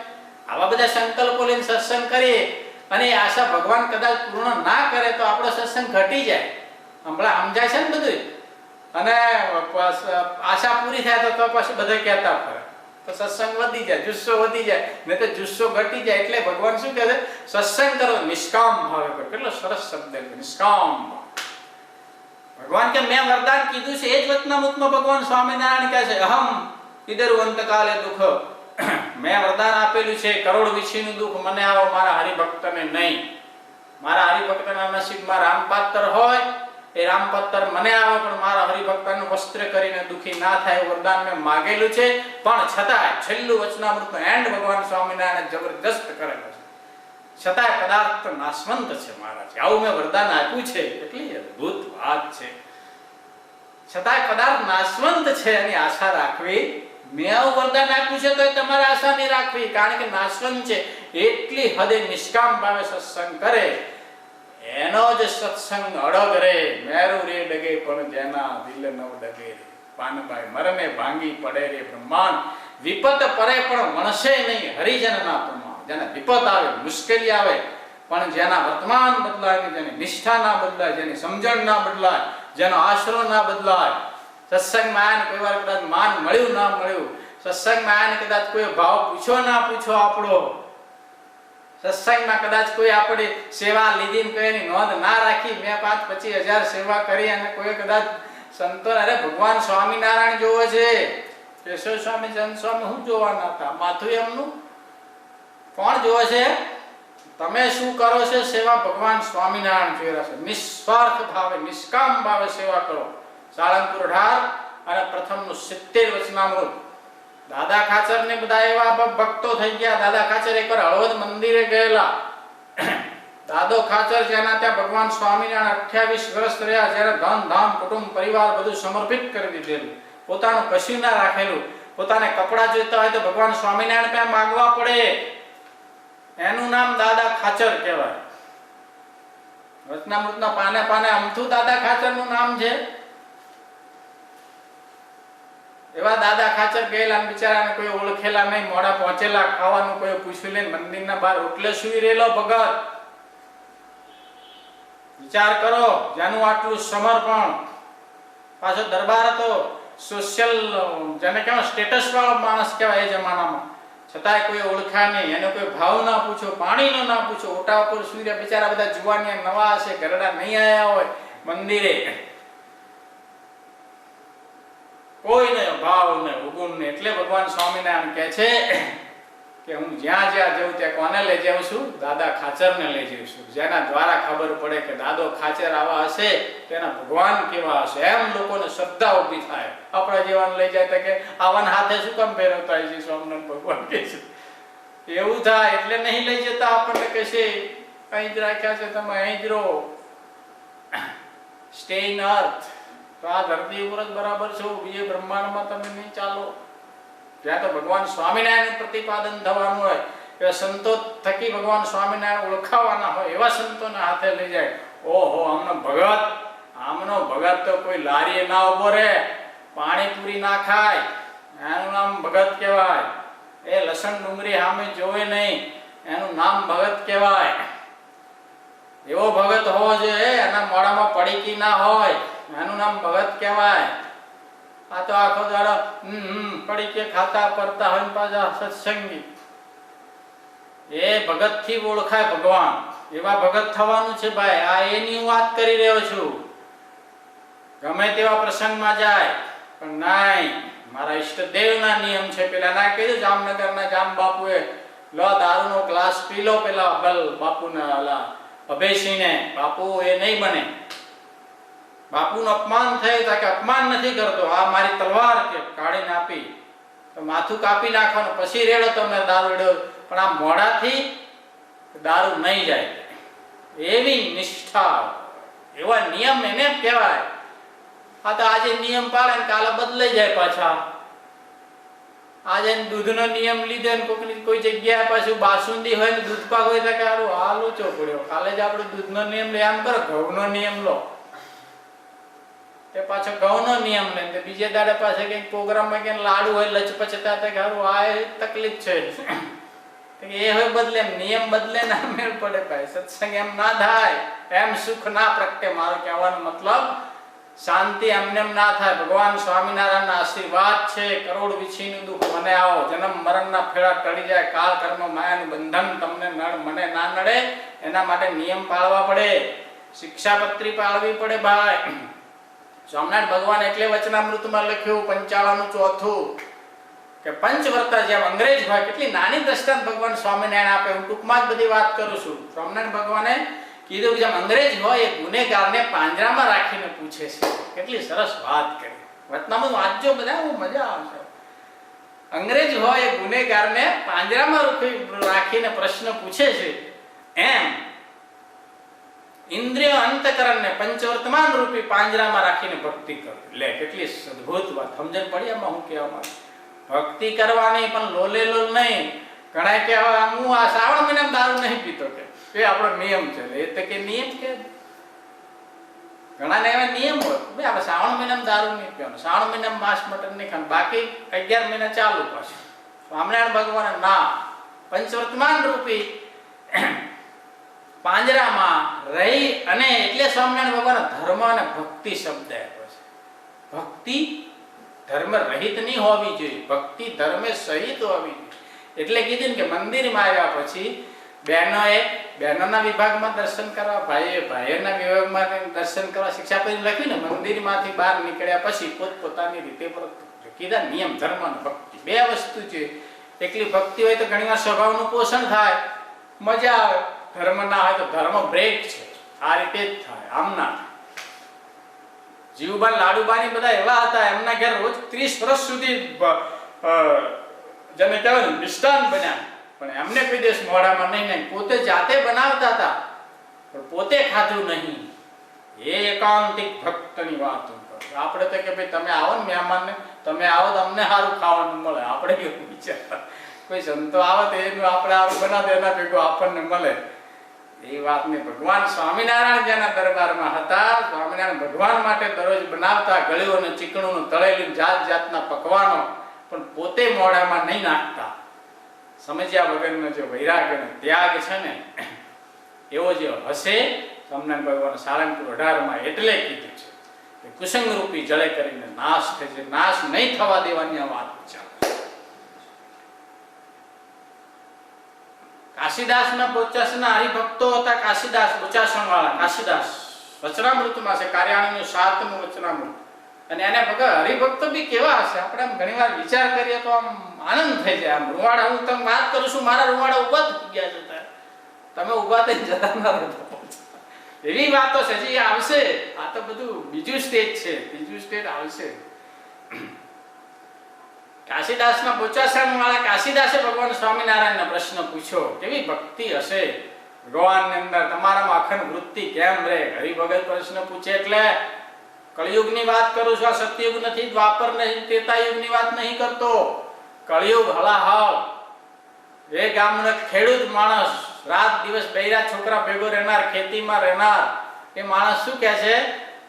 આવા બધા સંકલ્પો લઈને સત્સંગ કરીએ અને એ આશા ભગવાન કદાચ પૂર્ણ ના કરે તો આપણો સત્સંગ ઘટી જાય. હમણાં સમજાય છે ને બધું? અને આશા પૂરી થાય તો પછી બધા કહેતા ફરે તો સત્સંગ વધી જાય, જુસ્સો વધી જાય, નહીં તો જુસ્સો ઘટી જાય. એટલે ભગવાન શું કહે છે? સત્સંગ કરો નિષ્કામ ભાવે કરો. કેટલો સરસ શબ્દ છે, નિષ્કામ. ભગવાન કે મેં વરદાન કીધું છે એ જ વચનામૃતમાં ભગવાન સ્વામિનારાયણ કહે છે અહમ ઇદરુ અંતકાલે દુઃખ. મેં વરદાન આપેલું છે કરોડ વિછીનું દુઃખ મને આવો, મારા હરિભક્તને નહીં. મારા હરિભક્તના નસીબમાં રામપાત્ર હોય એ રામપાત્ર મને આવે, પણ મારા હરિભક્તનું વસ્ત્ર કરીને દુખી ના થાય વરદાન મેં માગેલું છે. પણ છતાંય છેલ્લું વચનામૃતનો એન્ડ ભગવાન સ્વામિનારાયણ જબરદસ્ત કરેલો છે. છતાંય પદાર્થ નાશવંત છે મહારાજ, આવું મેં વરદાન આપ્યું છે. કેટલી અદ્ભુત વાત છે. છતાંય પદાર્થ નાશવંત છે એની આશા રાખવી. મેં આવું વરદાન આપ્યું છે તો તમારે આશા નહીં રાખવી, કારણ કે નાશવંત છે. એટલી હદે નિષ્કામ ભાવે સત્સંગ કરે એનો જ સત્સંગ અડગ રે. મેરું રે ડગે પણ જેના દિલ નવ ડગે રે. પાનબાઈ મરને ભાંગી પડે રે બ્રહ્માંડ. વિપત પરે પણ વણશે નહીં હરિજનના પ્રમાણ. જેને વિપત આવે, મુશ્કેલી આવે, પણ જેના વર્તમાન બદલાય, જેની નિષ્ઠા ના બદલાય, જેની સમજણ ના બદલાય, જેનો આશરો ના બદલાય. સત્સંગમાં આને કોઈ વાર કદાચ માન મળ્યું ના મળ્યું, સત્સંગમાં આને કદાચ કોઈ ભાવ પૂછો ના પૂછો આપણો, સત્સંગમાં કદાચ કોઈ આપણે સેવા લીધી ને કોઈ એની નોંધ ના રાખી, મેં 5-25 હજાર સેવા કરી અને કોઈ કદાચ સંતો અરે ભગવાન સ્વામિનારાયણ જોવે છે, કેશવ સ્વામી, ચંદ સ્વામી શું જોવાના હતા? માથું એમનું કોણ જોવે છે? તમે શું કરો છો સેવા? ભગવાન સ્વામિનારાયણ જોઈ રહ્યા છે. નિસ્વાર્થ ભાવે નિષ્કામ ભાવે સેવા કરો. સાળંગપુર ઢાર અને પ્રથમનું 70 વચનામૃત. દાદા ખાચર ને બધા એવા ભક્તો થઈ ગયા. દાદા ખાચર એકવાર હળવદ મંદિરે ગયેલા. દાદો ખાચર જેના ત્યાં ભગવાન સ્વામિનારાયણ 28 વર્ષ રહ્યા, જેને ધન ધામ કુટુંબ પરિવાર બધું સમર્પિત કરી દીધેલું, પોતાનું કશું ના રાખેલું. પોતાને કપડા જોઈતા હોય તો ભગવાન સ્વામિનારાયણ પાસે માંગવા પડે. એનું નામ દાદા ખાચર કહેવાય. વચનામૃતના પાને પાને અમથું દાદા ખાચર નું નામ છે. એવા દાદા ખાચર ગયેલા, બિચારાને કોઈ ઓળખેલા નહીં, મોડા પહોંચેલા, ખાવાનું કોઈ પૂછ્યું નહીં, મંદિરના બહાર ઓટલે સુઈ રહેલો ભગત. વિચાર કરો, જેનું આટલું સમર્પણ, પાછો દરબાર હતો સોશિયલ, જેને કહેવાય સ્ટેટસ વાળો માણસ કહેવાય એ જમાનામાં, છતાંય કોઈ ઓળખા નહીં, એને કોઈ ભાવ ના પૂછો, પાણીનો ના પૂછો, ઓટા ઉપર સૂર્ય, બિચારા બધા જુવાનિયા નવા હશે, ગરડા નહીં આયા હોય મંદિરે, કોઈ નહીં ભાવ નહીં ઉગુણ નહીં. એટલે ભગવાન સ્વામિનારાયણ કહે છે કે હું જ્યાં જ્યાં જઉં ત્યાં કોને લઈ જાઉં છું? દાદા ખાચરને લઈ જાઉં છું. જેના દ્વારા ખબર પડે કે દાદો ખાચર આવા હશે તેના ભગવાન કેવા હશે, એમ લોકોને શ્રદ્ધા ઊભી થાય. આપણા જીવન લઈ જાય તો કે આવાન હાથે શું કામ ફેરવતા છે સ્વામિનારાયણ ભગવાન કે છે, એવું થાય. એટલે નહીં લઈ જતા, આપણને કહેશે અહીં જ રાખ્યા છે તમે, અહીં જ રહો, સ્ટે ઇન અર્થ. તો આ ધરતી ઉપર જ બરાબર છો, બીજે બ્રહ્માંડમાં તમે નહીં ચાલો. જ્યાં તો ભગવાન સ્વામિનારાયણ પ્રતિપાદન થવાનું હોય, એવા સંતો થકી ભગવાન સ્વામિનારાયણ ઓળખાવાના હોય, એવા સંતોને હાથે લઈ જાય. ઓહો, આમનો ભગત તો કોઈ લારીએ ના ઉભો રહે, પાણીપુરી ના ખાય, એનું નામ ભગત કહેવાય. એ લસણ ડુંગળી સામે જોવે નહીં, એનું નામ ભગત કહેવાય. એવો ભગત હોવો જોઈએ, એના મોઢામાં પડીકી ના હોય, એનું નામ ભગત કહેવાય. આ તો આખો દાડો પડીકે ખાતા પડતા હોય પાછા સત્સંગી. એ ભગત થી ઓળખાય ભગવાન. એવા ભગત થવાનું છે ભાઈ. આ એની હું વાત કરી રહ્યો છું. ગમે તેવા પ્રસંગમાં જાય પણ નહીં, મારા ઈષ્ટદેવના નિયમ છે. પેલા ના કીધું જામનગરના જામ બાપુએ, લો દારૂનો ગ્લાસ પી લો, પેલા અબલ બાપુના અભેસીને. બાપુ એ નહીં બને. બાપુનું અપમાન થયું તો કે અપમાન નથી કરતો, આ મારી તલવાર કે કાઢીને આપી તો માથું કાપી નાખવાનું, પછી રેડો તમે દારૂ રેડો, પણ આ મોઢાથી દારૂ નહીં જાય. એવી નિષ્ઠા, એવા નિયમ એને કહેવાય. આ તો આજે નિયમ પાડે ને કાલે બદલાઈ જાય પાછા. આજે દૂધનો નિયમ લીધો ને કોઈ જગ્યાએ પાછું બાસુંદી હોય ને દૂધ પાક હોય તો કે આ લોચો પડ્યો, કાલે જ આપણે દૂધનો નિયમ લે, આમ કરો ઘઉંનો નિયમ લો, તે પાછો ઘઉંનો નિયમ લે, બીજે દાડે પાસે કઈક પ્રોગ્રામમાં કે લાડુ હોય લચપચતા કે હારું આ તકલીફ છે, એ હોય બદલે, નિયમ બદલે ના મેળ પડે ભાઈ. સત્સંગ એમ ના થાય, એમ સુખ ના પ્રગટે. મારો કહેવાનો મતલબ શાંતિ એમને એમ ના થાય. ભગવાન સ્વામિનારાયણના આશીર્વાદ છે. કરોડ વીછીનું દુઃખ મને આવો, જન્મ મરણના ફેરા ટળી જાય, કાળ કર્મ માયાનું બંધન તમને મને ના નડે, એના માટે નિયમ પાળવા પડે, શિક્ષાપત્રી પાળવી પડે ભાઈ. સ્વામિનારાયણ ભગવાન એટલે વચનામૃતમાં લખ્યું 55 કે પંચવર્તા જેમ અંગ્રેજ હોય, કેટલી નાની દ્રષ્ટાંત ભગવાન સ્વામિનારાયણ આપે. હું ટૂંકમાં જ બધી વાત કરું છું. સ્વામિનારાયણ ભગવાને કીધું કે જેમ અંગ્રેજ હોય એ ગુનેગારને પાંજરામાં રાખીને પૂછે છે. કેટલી સરસ વાત કરી. વચનામૃત વાંચજો બધા, બહુ મજા આવશે. અંગ્રેજ હોય એ ગુનેગારને પાંજરામાં રાખીને પ્રશ્ન પૂછે છે, એમ ઇન્દ્રિય અંતકરણને પંચવર્તમાન રૂપી પાંજરામાં રાખીને ભક્તિ કરો. લે કેટલી અદ્ભુત વાત. સમજણ પડી આમાં હું કહેવા માંગુ? ભક્તિ કરવાની, પણ લોલે લોલ નહીં. ઘણા કે હું આ શ્રાવણ મહિનામાં દારૂ નહીં પીતો, કે એ આપણો નિયમ છે. એ તો કે નિયમ કે ઘણા ને એવા નિયમ હોય, ભાઈ આપણે શ્રાવણ મહિનામાં દારૂ નહીં પીવાનું, શ્રાવણ મહિનામાં માંસ મટન નહીં ખાવાનું, બાકી 11 મહિના ચાલુ પાછું. સ્વામિનારાયણ ભગવાન ના પંચવર્તમાન રૂપી પાંજરામાં રહી, અને એટલે સ્વામિનારાયણ ભગવાન ધર્મ અને ભક્તિ શબ્દ આપ્યો છે. ભક્તિ ધર્મ રહિત નહીં હોવી જોઈએ, ભક્તિ ધર્મે સહિત હોવી જોઈએ. એટલે કીધું કે મંદિરમાં આવ્યા પછી બહેનોના વિભાગમાં દર્શન કરવા, ભાઈઓના વિભાગમાં દર્શન કરવા શિક્ષાપત્રી લખ્યું ને. મંદિરમાંથી બહાર નીકળ્યા પછી પોતપોતાની રીતે કીધા નિયમ, ધર્મ અને ભક્તિ બે વસ્તુ છે. એકલી ભક્તિ હોય તો ઘણીવાર સ્વભાવનું પોષણ થાય, મજા આવે. ધર્મ ના હોય તો ધર્મ બ્રેક છે. આ રીતે જ થાય, આમ ના થાય. જીવબા લાડુબાની બધા એવા હતા, એમના ઘેર રોજ 30 વર્ષ સુધી જેને કહેવાય મિષ્ટાન બન્યા, પણ એમને કોઈ દિવસ મોઢામાં નહીં. પોતે જાતે બનાવતા હતા પણ પોતે ખાધું નહીં. એ એકાંતિક ભક્તની વાત. આપણે તો કે ભાઈ તમે આવો ને મહેમાનને, તમે આવો તો અમને સારું ખાવાનું મળે. આપણે એવું વિચાર, કોઈ સંતો આવે તો એનું આપણે સારું બનાવે, એના ભેગું આપણને મળે. એ વાતને ભગવાન સ્વામિનારાયણ જેના દરબારમાં હતા, સ્વામિનારાયણ ભગવાન માટે દરરોજ બનાવતા ગળ્યું ચીકણું તળેલું જાત જાતના પકવાનો, પણ પોતે મોઢામાં નહીં નાખતા. સમજ્યા વગરનો જે વૈરાગ અને ત્યાગ છે ને, એવો જે હશે સ્વામિનારાયણ ભગવાન સાળંગપુર 18 એટલે કીધું છે કે કુસંગ રૂપી જળે કરીને નાશ થાય છે. નાશ નહીં થવા દેવાની આ વાત ચાલે. કાશીદાસના બોચાસના હરિભક્તો હતા. કાશીદાસ બોચાસણ વાળા કાશીદાસ વચનામૃતમાં છે, કાર્યાણીનું 7મું વચનામૃત. અને એને ભગત હરિભક્તો બી કેવા હશે, આપણે આમ ઘણીવાર વિચાર કરીએ તો આમ આનંદ થઈ જાય. આમ રૂવાડા, હું તમને વાત કરું છું, મારા રૂવાડા ઉભા થઈ ગયા છે, તમે ઉભા થઈ જતા ના રહેતા. એવી વાતો છે હજી આવશે. આ તો બધું બીજું સ્ટેજ છે, બીજું સ્ટેજ આવશે. કાશીદાસના બોચાસણ વાળા કાશીદાસે ભગવાન સ્વામિનારાયણનો પ્રશ્ન પૂછ્યો, કેવી ભક્તિ હશે ભગવાનની અંદર, તમારામાં અખંડ વૃત્તિ કેમ રહે? હરિભગત પ્રશ્ન પૂછે એટલે કળિયુગની વાત કરું છું, આ સતયુગ નથી, દ્વાપર નહીં, ત્રેતા યુગની વાત નહીં કરતો. કળિયુગ હળાહળ. એ ગામનો ખેડૂત માણસ, રાત દિવસ બૈરા છોકરા ભેગો રહેનાર, ખેતીમાં રહેનાર, એ માણસ શું કહે છે?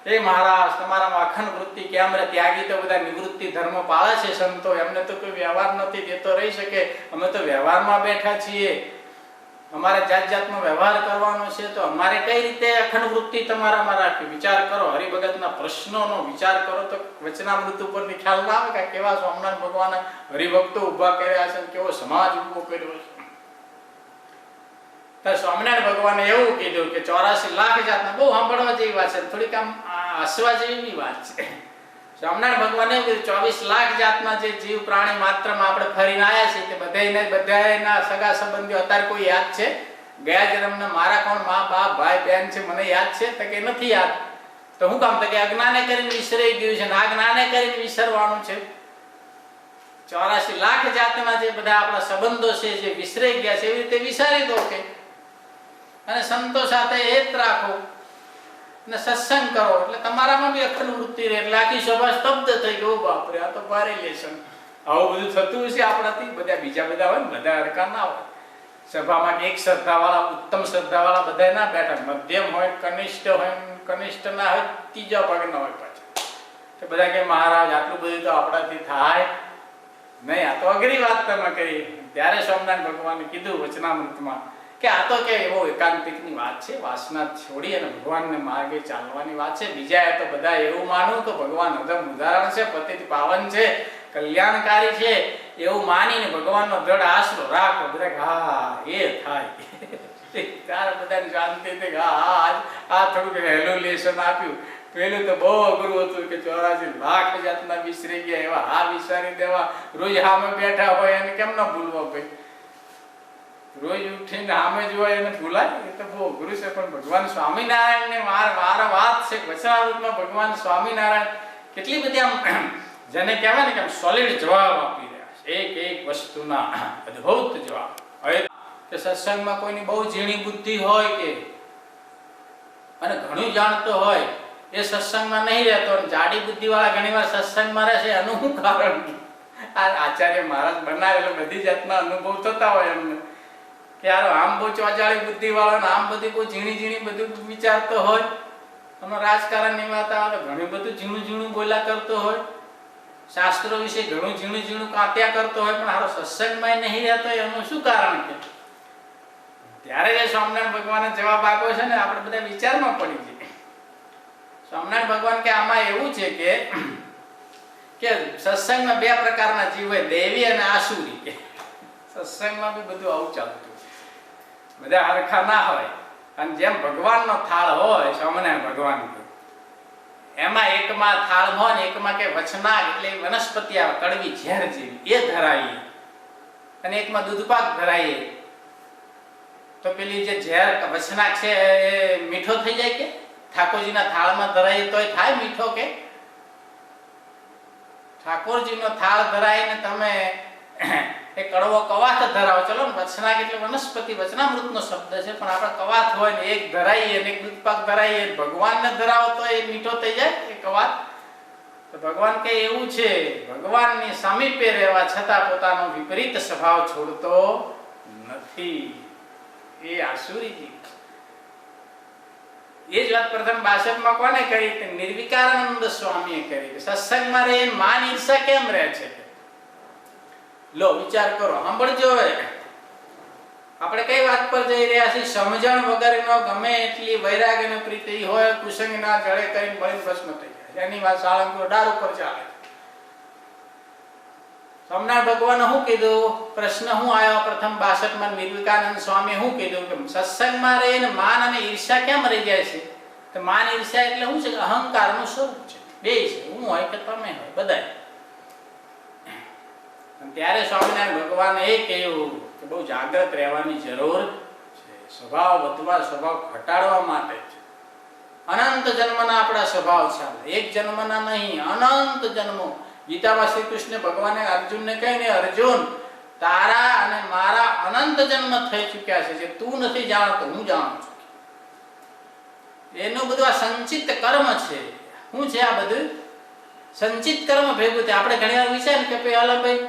એ મહારાજ, તમારામાં અખંડ વૃત્તિ કેમ રહે? ત્યાગી તો બધા નિવૃત્તિ ધર્મ પાળે છે સંતો, એમને તો કોઈ વ્યવહાર નથી, તે તો રહી શકે. અમે તો વ્યવહારમાં બેઠા છીએ, અમારે જાત જાતનો વ્યવહાર કરવાનો છે, તો અમારે કઈ રીતે અખંડ વૃત્તિ તમારામાં રાખવી? વિચાર કરો, હરિભગતના પ્રશ્નોનો વિચાર કરો તો વચનામૃત ઉપરથી ખ્યાલ ના આવે કે કેવા સ્વામિનારાયણ ભગવાન હરિભક્તો ઉભા કર્યા છે, કેવો સમાજ ઉભો કર્યો છે. તો સ્વામિનારાયણ ભગવાને એવું કીધું કે 84 લાખ જાતના, બહુ સાંભળવા જેવી વાત છે, થોડીક આમ હસવા જેવી વાત છે. સ્વામિનારાયણ ભગવાને 24 લાખ જાતના જે જીવ પ્રાણી માત્રમાં આપણે ફરીને આવ્યા છીએ, તે બધાના સગા સંબંધીઓ અત્યારે કોઈ યાદ છે? ગયા જન્મના મારા કોણ મા બાપ ભાઈ બહેન છે, મને યાદ છે? તો કે નથી યાદ. તો હું કામ? તો કે અજ્ઞાને કરીને વિસરાઈ ગયું છે, ના જ્ઞાને કરીને વિસરવાનું છે. 84 લાખ જાતના જે બધા આપણા સંબંધો છે, જે વિસરાઈ ગયા છે, એવી રીતે વિસારી દો કે, અને સંતો સાથે હેત રાખો અને સત્સંગ કરો, એટલે તમારામાં બી અખંડ વૃત્તિ રહે. એટલે આખી સભા સ્તબ્ધ થઈ ગયો, બાપરે આ તો ભારે લેશન. આવું બધું થતું હશે આપણાથી. બધા બીજા બધા હોય ને, બધા હરખા ના હોય. સભામાં એક શ્રદ્ધાવાળા, ઉત્તમ શ્રદ્ધાવાળા બધા ના બેઠા, મધ્યમ હોય, કનિષ્ઠ હોય, કનિષ્ઠ ના હોય, ત્રીજા ભાગના હોય પાછા. તો બધા કે મહારાજ આટલું બધું તો આપણાથી થાય નહીં, આ તો અઘરી વાત તમે કરી. ત્યારે સ્વામિનારાયણ ભગવાને કીધું વચનામૃતમાં કે આ તો કે એવો એકાંતિકની વાત છે, વાસના છોડી અને ભગવાનને માર્ગે ચાલવાની વાત છે. બીજા તો બધા એવું માનવું કે ભગવાન અદમ ઉદાહરણ છે, પતિત પાવન છે, કલ્યાણકારી છે, એવું માનીને ભગવાનનો દ્રઢ આશરો રાખો. બધા હા એ થાય ત્યારે બધાની શાંતિ થઈ. હા આ થોડુંક હેલું લેશન આપ્યું. પેલું તો બહુ અઘરું હતું કે 84 લાખ જાતના વિસરી ગયા, એવા હા વિચારી દેવા. રોજ સામે બેઠા હોય એને કેમ ના ભૂલવા ભાઈ? રોજ ઉઠીને સામે જોવાય એને ભૂલાય? એ તો બહુ અઘરું છે. પણ ભગવાન સ્વામિનારાયણ ને મારા વાત છે, વચનામૃતમાં ભગવાન સ્વામિનારાયણ કેટલી બધી આમ જેને કહેવાય ને કે સોલિડ જવાબ આપી રહ્યા છે, એક એક વસ્તુના અદ્ભુત જવાબ. હવે કે સત્સંગમાં કોઈની બહુ ઝીણી બુદ્ધિ હોય કે અને ઘણું જાણતો હોય, એ સત્સંગમાં નહીં રહેતો, અને જાડી બુદ્ધિ વાળા ઘણીવાર સત્સંગમાં રહે છે. એનું શું કારણ? આ આચાર્ય મહારાજ બનાવેલો બધી જાતના અનુભવ થતા હોય એમને કે યાર આમ બહુ ચોજાળી બુદ્ધિ વાળો, આમ બધી બહુ ઝીણી ઝીણી બધું વિચારતો હોય, અને રાજકારણની વાત આવે તો ઘણું બધું ઝીણું ઝીણું બોલ્યા કરતો હોય, શાસ્ત્રો વિશે ઘણું ઝીણું ઝીણું કાંત્યા કરતો હોય, પણ હારો સત્સંગમાં નહીં રહેતો. એનું શું કારણ કે? ત્યારે જે સ્વામિનારાયણ ભગવાને જવાબ આપ્યો છે ને, આપણે બધા વિચારમાં પડી જઈએ. સ્વામિનારાયણ ભગવાન કે આમાં એવું છે કે સત્સંગમાં બે પ્રકારના જીવ હોય, દૈવી અને આસુરી. કે સત્સંગમાં બી બધું આવું ચાલતું, બધા હરખા ના હોય. અને જેમ ભગવાનનો થાળ હોય, સ્વામિનારાયણ ભગવાન એમાં એકમાં થાળ હોય ને એકમાં કે વચનાગ એટલે વનસ્પતિ આવે, કડવી ઝેર જેવી, એ ધરાઈએ, અને એકમાં દૂધપાક ધરાઈએ. તો પેલી જે ઝેર વચનાગ છે એ મીઠો થઈ જાય કે? ઠાકોરજીના થાળમાં ધરાઈએ તોય થાય મીઠો કે? ઠાકોરજીનો થાળ ધરાઈને તમે એ કડવો કવાથ ધરાવો. ચલો ને, વચનાગ એટલે વનસ્પતિ, વચનામૃતનો શબ્દ છે, પણ આપણે કવાથ હોય ને એક ધરાઈએ અને એક દૂધપાક ધરાઈએ, ભગવાનને ધરાવો તો એ મીઠો થઈ જાય એ કવાથ. તો ભગવાન કે એવું છે, ભગવાનની સમીપે રહેવા છતાં પોતાનો વિપરીત સ્વભાવ છોડતો નથી. એ આસુરીજી. એ જ વાત પ્રથમ 62માં કોને કરી? નિર્વિકારાનંદ સ્વામીએ કરી. સત્સંગમાં રહે માન ઈર્ષા કેમ રહે છે? લો વિચાર કરો, સાંભળજો. હવે આપણે કઈ વાત પર જઈ રહ્યા છીએ? સમજણ વગરનો ગમે એટલી વૈરાગ્ય અને પ્રીતિ હોય, કુસંગના જળે કરીને બળી ભસ્મ થઈ જાય. એની વાત સાળંગપુર ડાર ઉપર ચાલે. સોમનાથ ભગવાને શું કીધું? પ્રશ્ન શું આવ્યો પ્રથમ 62 માં? વિવેકાનંદ સ્વામી શું કીધું કે સત્સંગમાં રહીને માન અને ઈર્ષ્યા કેમ રહી જાય છે? તો માન ઈર્ષ્યા એટલે શું છે? અહંકારનું સ્વરૂપ છે. બે છે, હું હોય કે તમે હોય, બધાય. ત્યારે સ્વામિનારાયણ ભગવાને એ કહ્યું કે બહુ જાગૃત રહેવાની જરૂર છે. સ્વભાવ વધવા, સ્વભાવ ઘટાડવા માટે છે. અનંત જન્મના આપણા સ્વભાવ છે, એક જન્મના નહીં, અનંત જન્મો. ગીતામાં શ્રી કૃષ્ણ ભગવાને અર્જુનને કહીને, અર્જુન તારા અને મારા અનંત જન્મ થઈ ચૂક્યા છે, જે તું નથી જાણતો હું જાણું છું. એનું બધું આ સંચિત કર્મ છે. શું છે આ બધું? સંચિત કર્મ ભેગું થાય. આપણે ઘણી વાર વિચાર કે ભાઈ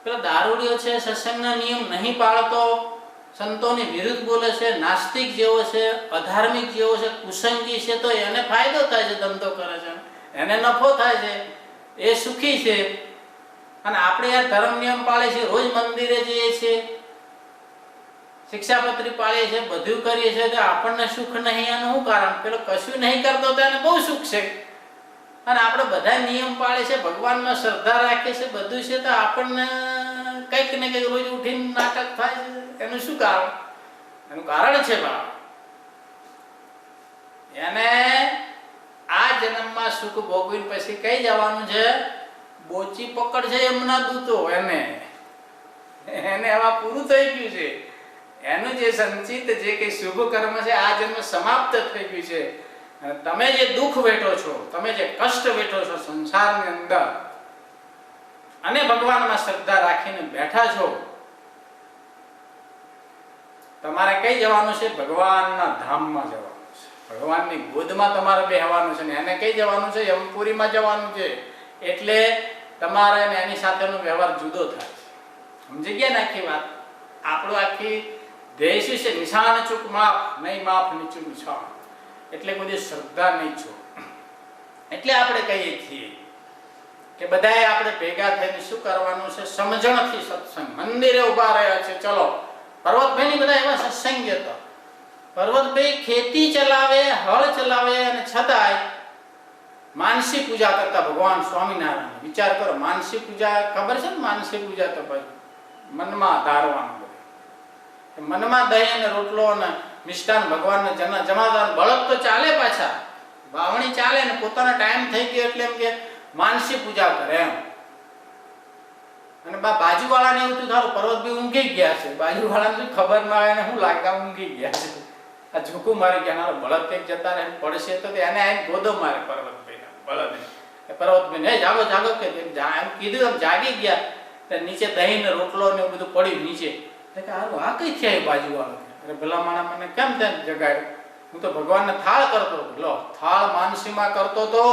પેલો દારૂડિયો છે, સત્સંગના નિયમ નહીં પાળતો, સંતોની વિરુદ્ધ બોલે છે, નાસ્તિક જેવો છે, અધાર્મિક જેવો છે, કુસંગી છે, તો એને ફાયદો થાય છે, ધંધો કરે છે, એને નફો થાય છે, એ સુખી છે. અને આપણે યાર ધર્મ નિયમ પાળે છે, રોજ મંદિરે જઈએ છીએ, શિક્ષાપત્રી પાળીએ છીએ, બધું કરીએ છીએ, તો આપણને સુખ નહીં. એનું શું કારણ? પેલો કશું નહીં કરતો તો એને બહુ સુખ છે. અને આપણે બધા નિયમ પાળે છે, ભગવાનમાં શ્રદ્ધા રાખીએ છે, બધું છે, તો આપણને કંઈક ને કંઈક રોજ ઉઠીને નાટક થાય છે. એનું શું કારણ? એનું કારણ છે બાપ, એને આ જન્મમાં સુખ ભોગવીને પછી કઈ જવાનું છે? બોચી પકડ છે એમના દૂતો. એને હવે પૂરું થઈ ગયું છે. એનું જે સંચિત જે કઈ શુભ કર્મ છે આ જન્મ સમાપ્ત થઈ ગયું છે. તમે જે દુઃખ વેઠો છો, તમે જે કષ્ટ વેઠો છો સંસારની અંદર, અને ભગવાનમાં શ્રદ્ધા રાખીને બેઠા છો, તમારે કઈ જવાનું છે? ભગવાનના ધામમાં જવાનું છે, ભગવાનની ગોદમાં તમારે બેહવાનું છે. ને એને કઈ જવાનું છે? યમપુરીમાં જવાનું છે. એટલે તમારે એની સાથેનો વ્યવહાર જુદો થાય છે. સમજી ગયા ને આખી વાત? આપણું આખી ધ્યેય શું છે? નિશાન ચૂક માફ, નહીં માફ નીચું નિશાન. એટલે કોઈ શ્રદ્ધા નહીં છો. એટલે આપણે કહીએ છીએ કે બધાએ આપણે ભેગા થઈને શું કરવાનું છે? સમજણથી સત્સંગ. મંદિરે ઉભા રહ્યા છે, ચલો. પર્વતભાઈ બધા એવા સત્સંગી હતા. પર્વતભાઈ ખેતી ચલાવે, હળ ચલાવે, અને છતાંય માનસી પૂજા કરતા ભગવાન સ્વામિનારાયણ. વિચાર કરો, માનસી પૂજા ખબર છે ને? માનસી પૂજા તો ભાઈ મનમાં ધારવાનું. મનમાં દહીં અને રોટલો અને મિષ્ટાન ભગવાનને જમાડવાનું. બળદ તો ચાલે, પાછા વાવણી ચાલે, ને પોતાનો ટાઈમ થઈ ગયો એટલે એમ કે માનસી પૂજા કરે એમ. અને બાજુવાળાને એવું થયું થારું પર્વતભાઈ ઊંઘી ગયા છે. બાજુવાળાને શું ખબર ના આવે, ને શું લાગે ઊંઘી ગયા છે. આ ઝૂકું મારી ગયા, બળદ કંઈક જતા રહે પડશે તો એને આવીને ગોદો મારે પર્વતભાઈ બળદ. પર્વતભાઈ ને જાગો જાગો કે એમ કીધું, એમ જાગી ગયા. નીચે દહીં ને રોટલો ને એવું બધું પડ્યું નીચે. આ કઈ થયા બાજુવાળો? અરે ભલા માણા મને કેમ તેમ જગાડ્યો? હું તો ભગવાનને થાળ કરતો. લો, થાળ માનસીમાં કરતો તો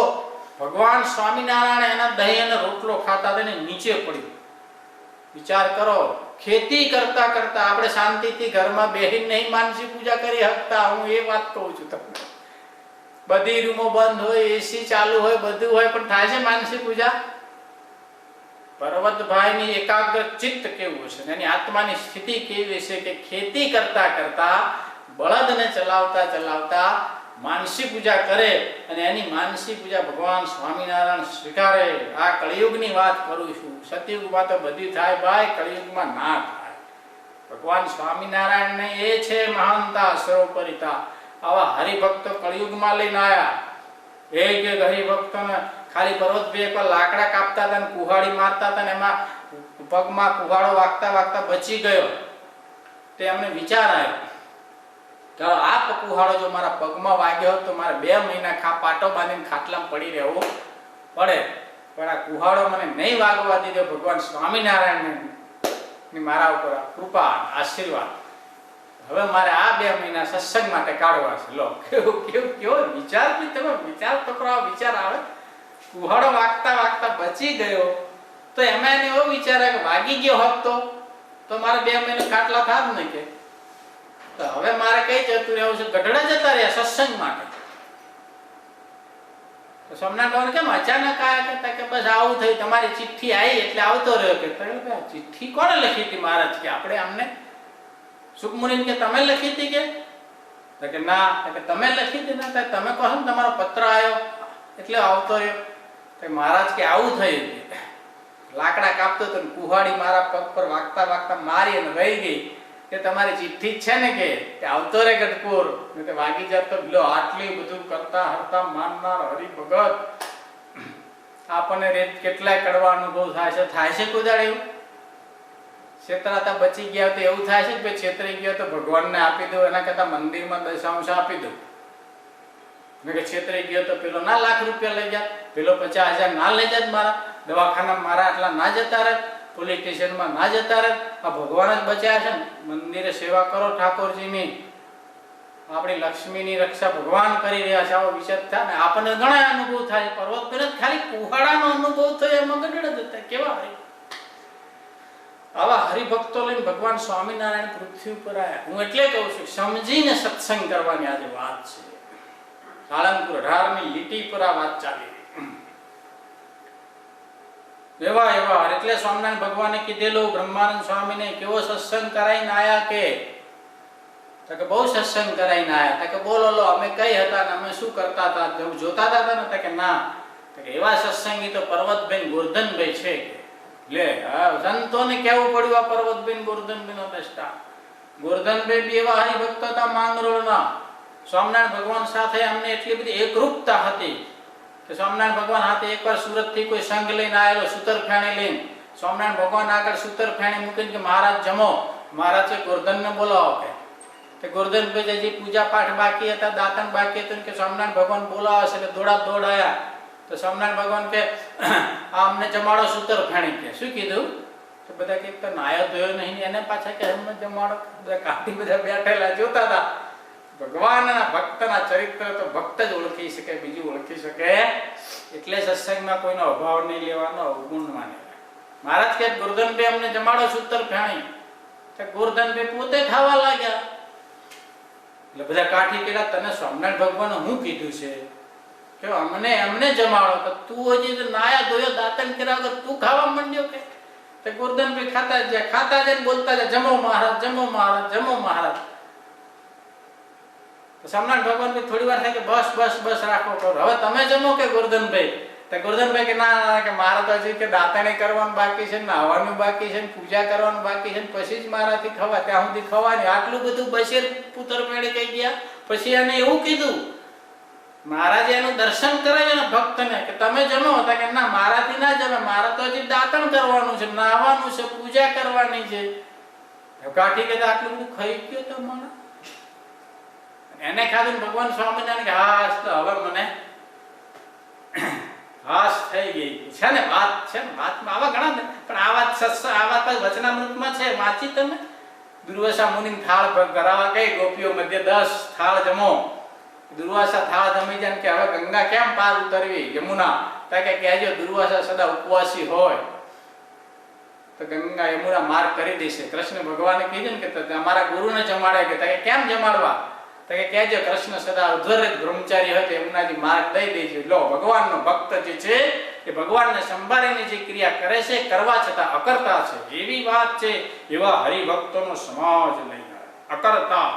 ભગવાન સ્વામિનારાયણ એના દહીં અને રોટલો ખાતા હતા ને નીચે પડ્યું. વિચાર કરો, ખેતી કરતા કરતા આપણે શાંતિથી ઘરમાં બેહીને નહીં માનસી પૂજા કરી શકતા. હું એ વાત કહું છું તમને. બધી રૂમો બંધ હોય, એસી ચાલુ હોય, બધું હોય, પણ થાય છે માનસી પૂજા? પર્વતભાઈની એકાગ્ર ચિત્ત કેવું છે, એની આત્માની સ્થિતિ કેવી છે કે ખેતી કરતા કરતા, બળદને ચલાવતા ચલાવતા માનસી પૂજા કરે. અને એની માનસી પૂજા ભગવાન સ્વામિનારાયણ સ્વીકારે. આ કળિયુગની વાત કરું છું. સતયુગમાં તો બધી થાય ભાઈ, કળિયુગમાં ના થાય. ભગવાન સ્વામિનારાયણ ને એ છે મહાનતા સર્વોપરિતા. આવા હરિભક્તો કળિયુગમાં લઈને આવ્યા. એક એક હરિભક્તોને ખાલી પર્વતભાઈ એક લાકડા કાપતા હતા ને કુહાડી મારતા હતા, ને એમાં પગમાં કુહાડો વાગતા વાગતા બચી ગયો. તે એમને વિચાર આવ્યો કે આ કુહાડો જો મારા પગમાં વાગ્યો હોત તો મારે 2 મહિના પાટો બાંધીને ખાટલામાં પડી રહેવું પડે. પણ આ કુહાડો મને નહીં વાગવા દીધો. ભગવાન સ્વામિનારાયણ મારા ઉપર કૃપા, આશીર્વાદ. હવે મારે આ 2 મહિના સત્સંગ માટે કાઢવા છે. લો, કેવો વિચાર! તમે વિચાર તો કરો, વિચાર આવે. કુહાડો વાગતા વાગતા બચી ગયો તો એમાં એને એવો વિચાર કે વાગી ગયો હોત તો મારે 2 મહિના ખાટલા થાત ને કે. તો હવે મારે કઈ જતું રહેવું છે? ગઢડા જતા રહ્યા સત્સંગ માટે. તો સોમનાથ બાબા કેમ અચાનક આવ્યા કે બસ આવું થયું, તમારી ચિઠ્ઠી આવી એટલે આવતો રહ્યો. કે ચિઠ્ઠી કોણે લખી હતી? મહારાજ કે આપણે અમને સુખમુનિને કે તમે લખી હતી કે ના, કે તમે લખી હતી ને, તમે કહો ને તમારો પત્ર આવ્યો એટલે આવતો રહ્યો. કે મહારાજ કે આવું થયું, લાકડા કાપતો તો કુહાડી મારા પગ પર વાગતા વાગતા મારી અને રહી ગઈ કે તમારી ચિઠ્ઠી જ છે ને કે આવતો રે ગઢપુર, ને વાગી જાત તો લો આટલી બધું કરતા હરતા માનનાર હરિભગત આપણને રેત કેટલાય કડવા અનુભવ થાય છે કુદાડ એવું છેતરાતા બચી ગયા તો એવું થાય છે કે છેતરી ગયો તો ભગવાનને આપી દો, એના કરતા મંદિરમાં દશાંશ આપી દો. કે છેતરી ગયો તો પેલો ના લાખ રૂપિયા લઈ જાત, પેલો 50,000 ના લઈ જાત, મારા દવાખાના મારા આટલા ના જતા રહે, પોલીસ સ્ટેશનમાં ના જતા રહે. આ ભગવાન જ બચ્યા છે ને. મંદિરે સેવા કરો ઠાકોરજીની, આપણી લક્ષ્મીની રક્ષા ભગવાન કરી રહ્યા છે. આવો વિચાર થાય ને આપણને ઘણા અનુભવ થાય. પર્વત પર ખાલી કુહાડાનો અનુભવ થયો એમાં ગઢડા જતા કેવા હરી આવા હરિભક્તો લઈને ભગવાન સ્વામિનારાયણ પૃથ્વી ઉપર આવ્યા. હું એટલે કહું છું સમજીને સત્સંગ કરવાની આજે વાત છે. સાળંગપુર 18મી લીટી પર આ વાત ચાલી એવા એટલે સ્વામિનારાયણ ભગવાને કીધેલું બ્રહ્માનંદ સ્વામીને કેવો સત્સંગ કરાઈને આયા કે બહુ સત્સંગ કરાઈને આયા. કે બોલો લો અમે કઈ હતા ને અમે શું કરતા હતા જોતા હતા ને? કે ના, એવા સત્સંગી તો પર્વતબેન ગોરધનભાઈ છે. લે સંતોને કેવું પડ્યું આ પર્વતબેન ગોરધનભાઈ નો દ્રષ્ટા. ગોરધનભાઈ બી એવા હરિભક્ત હતા માંગરોળના. સ્વામિનારાયણ ભગવાન સાથે અમને એટલી બધી એકરૂપતા હતી કે સ્વામિનારાયણ ભગવાન હાથે એકવાર સુરત થી કોઈ સંઘ લઈને આવેલો, સૂતર ફેણી લઈને. સ્વામિનારાયણ ભગવાન આગળ સૂતર ફેણી મૂકીને કે મહારાજ જમો. મહારાજે ગોરધનને બોલાવો કે ગોરધનભાઈ જે પૂજા પાઠ બાકી હતા, દાતણ બાકી હતું કે સ્વામિનારાયણ ભગવાન બોલાવે છે એટલે દોડ આવ્યા. તો સ્વામિનારાયણ ભગવાન કે આ અમને જમાડો સૂતર ફેણી. કે શું કીધું? તો બધા કે તો નાયો ધોયો નહીં એને પાછા કે અમને જમાડો. બધા કાઢી બધા બેઠેલા જોતા હતા. ભગવાનના ભક્તના ચરિત્ર તો ભક્ત જ ઓળખી શકે, બીજું ઓળખી શકે. એટલે સત્સંગમાં કોઈનો અભાવ નહીં લેવાનો, અવગુણ માને. મહારાજ કે ગોરધનભાઈ અમને જમાડો સૂતર ફેણી. તો ગોરધનભાઈ પોતે ખાવા લાગ્યા. એટલે બધા કાઠી કેલા તને સ્વામિનારાયણ ભગવાને હું કીધું છે કે અમને જમાડો, તો તું હજી નાયા ધોયો દાંતણ કર્યા વગર તું ખાવા માંડ્યો કે? તો ગોરધનભાઈ ખાતા જાય બોલતા જાય જમો મહારાજ, જમો મહારાજ, જમો મહારાજ. સ્વામિનારાયણ ભગવાન થોડી વાર થાય કે બસ રાખો કરો, હવે તમે જમો કે ગોરધનભાઈ? તો ગોરધનભાઈ કે ના કે મારા તો હજી કે દાંતણે કરવાનું બાકી છે, નાહવાનું બાકી છે, પૂજા કરવાનું બાકી છે, પછી જ મારાથી ખવા, ત્યાં સુધી ખવાની. આટલું બધું બશીર પુત્ર પેડે કહી ગયા. પછી એને એવું કીધું, મહારાજે એનું દર્શન કરાવ્યું ને ભક્તને કે તમે જમો. કે ના મારાથી ના જમે, મારા તો હજી દાંતણ કરવાનું છે, નાહવાનું છે, પૂજા કરવાની છે. કાઠી કે આટલું બધું ખાઈ ગયો તો મારા એને ખાધું. ભગવાન સ્વામિનારાયણ કે હાસ તો હવે મને હાસ થઈ ગઈ છે ને. વાત છે ને, વાતમાં આવા ઘણા પણ આ વાત વચનામૃતમાં છે, વાંચી તમે. દુર્વાસા મુનિ થાળ કરાવવા કઈ ગોપીઓ મધ્ય 10 થાળ જમો. દુર્વાસા થાળ જમી જાય કે હવે ગંગા કેમ પાર ઉતરવી યમુના? તો કે કહેજો દુર્વાસા સદા ઉપવાસી હોય તો ગંગા યમુના માર્ગ કરી દેશે. કૃષ્ણ ભગવાને કીધું ને કે અમારા ગુરુને જમાડે. કે કેમ જમાડવા? તો કે કહેજો કૃષ્ણ સદા ઉદ્ધર બ્રહ્મચારી હોય તો યમુનાજી માર્ગ દઈ દેજો. લો ભગવાનનો ભક્ત જે છે એ ભગવાનને સંભાળીને જે ક્રિયા કરે છે કરવા છતાં અકર્તા છે. એવી વાત છે. એવા હરિભક્તોનો સમાજ નહીં અકર્તા.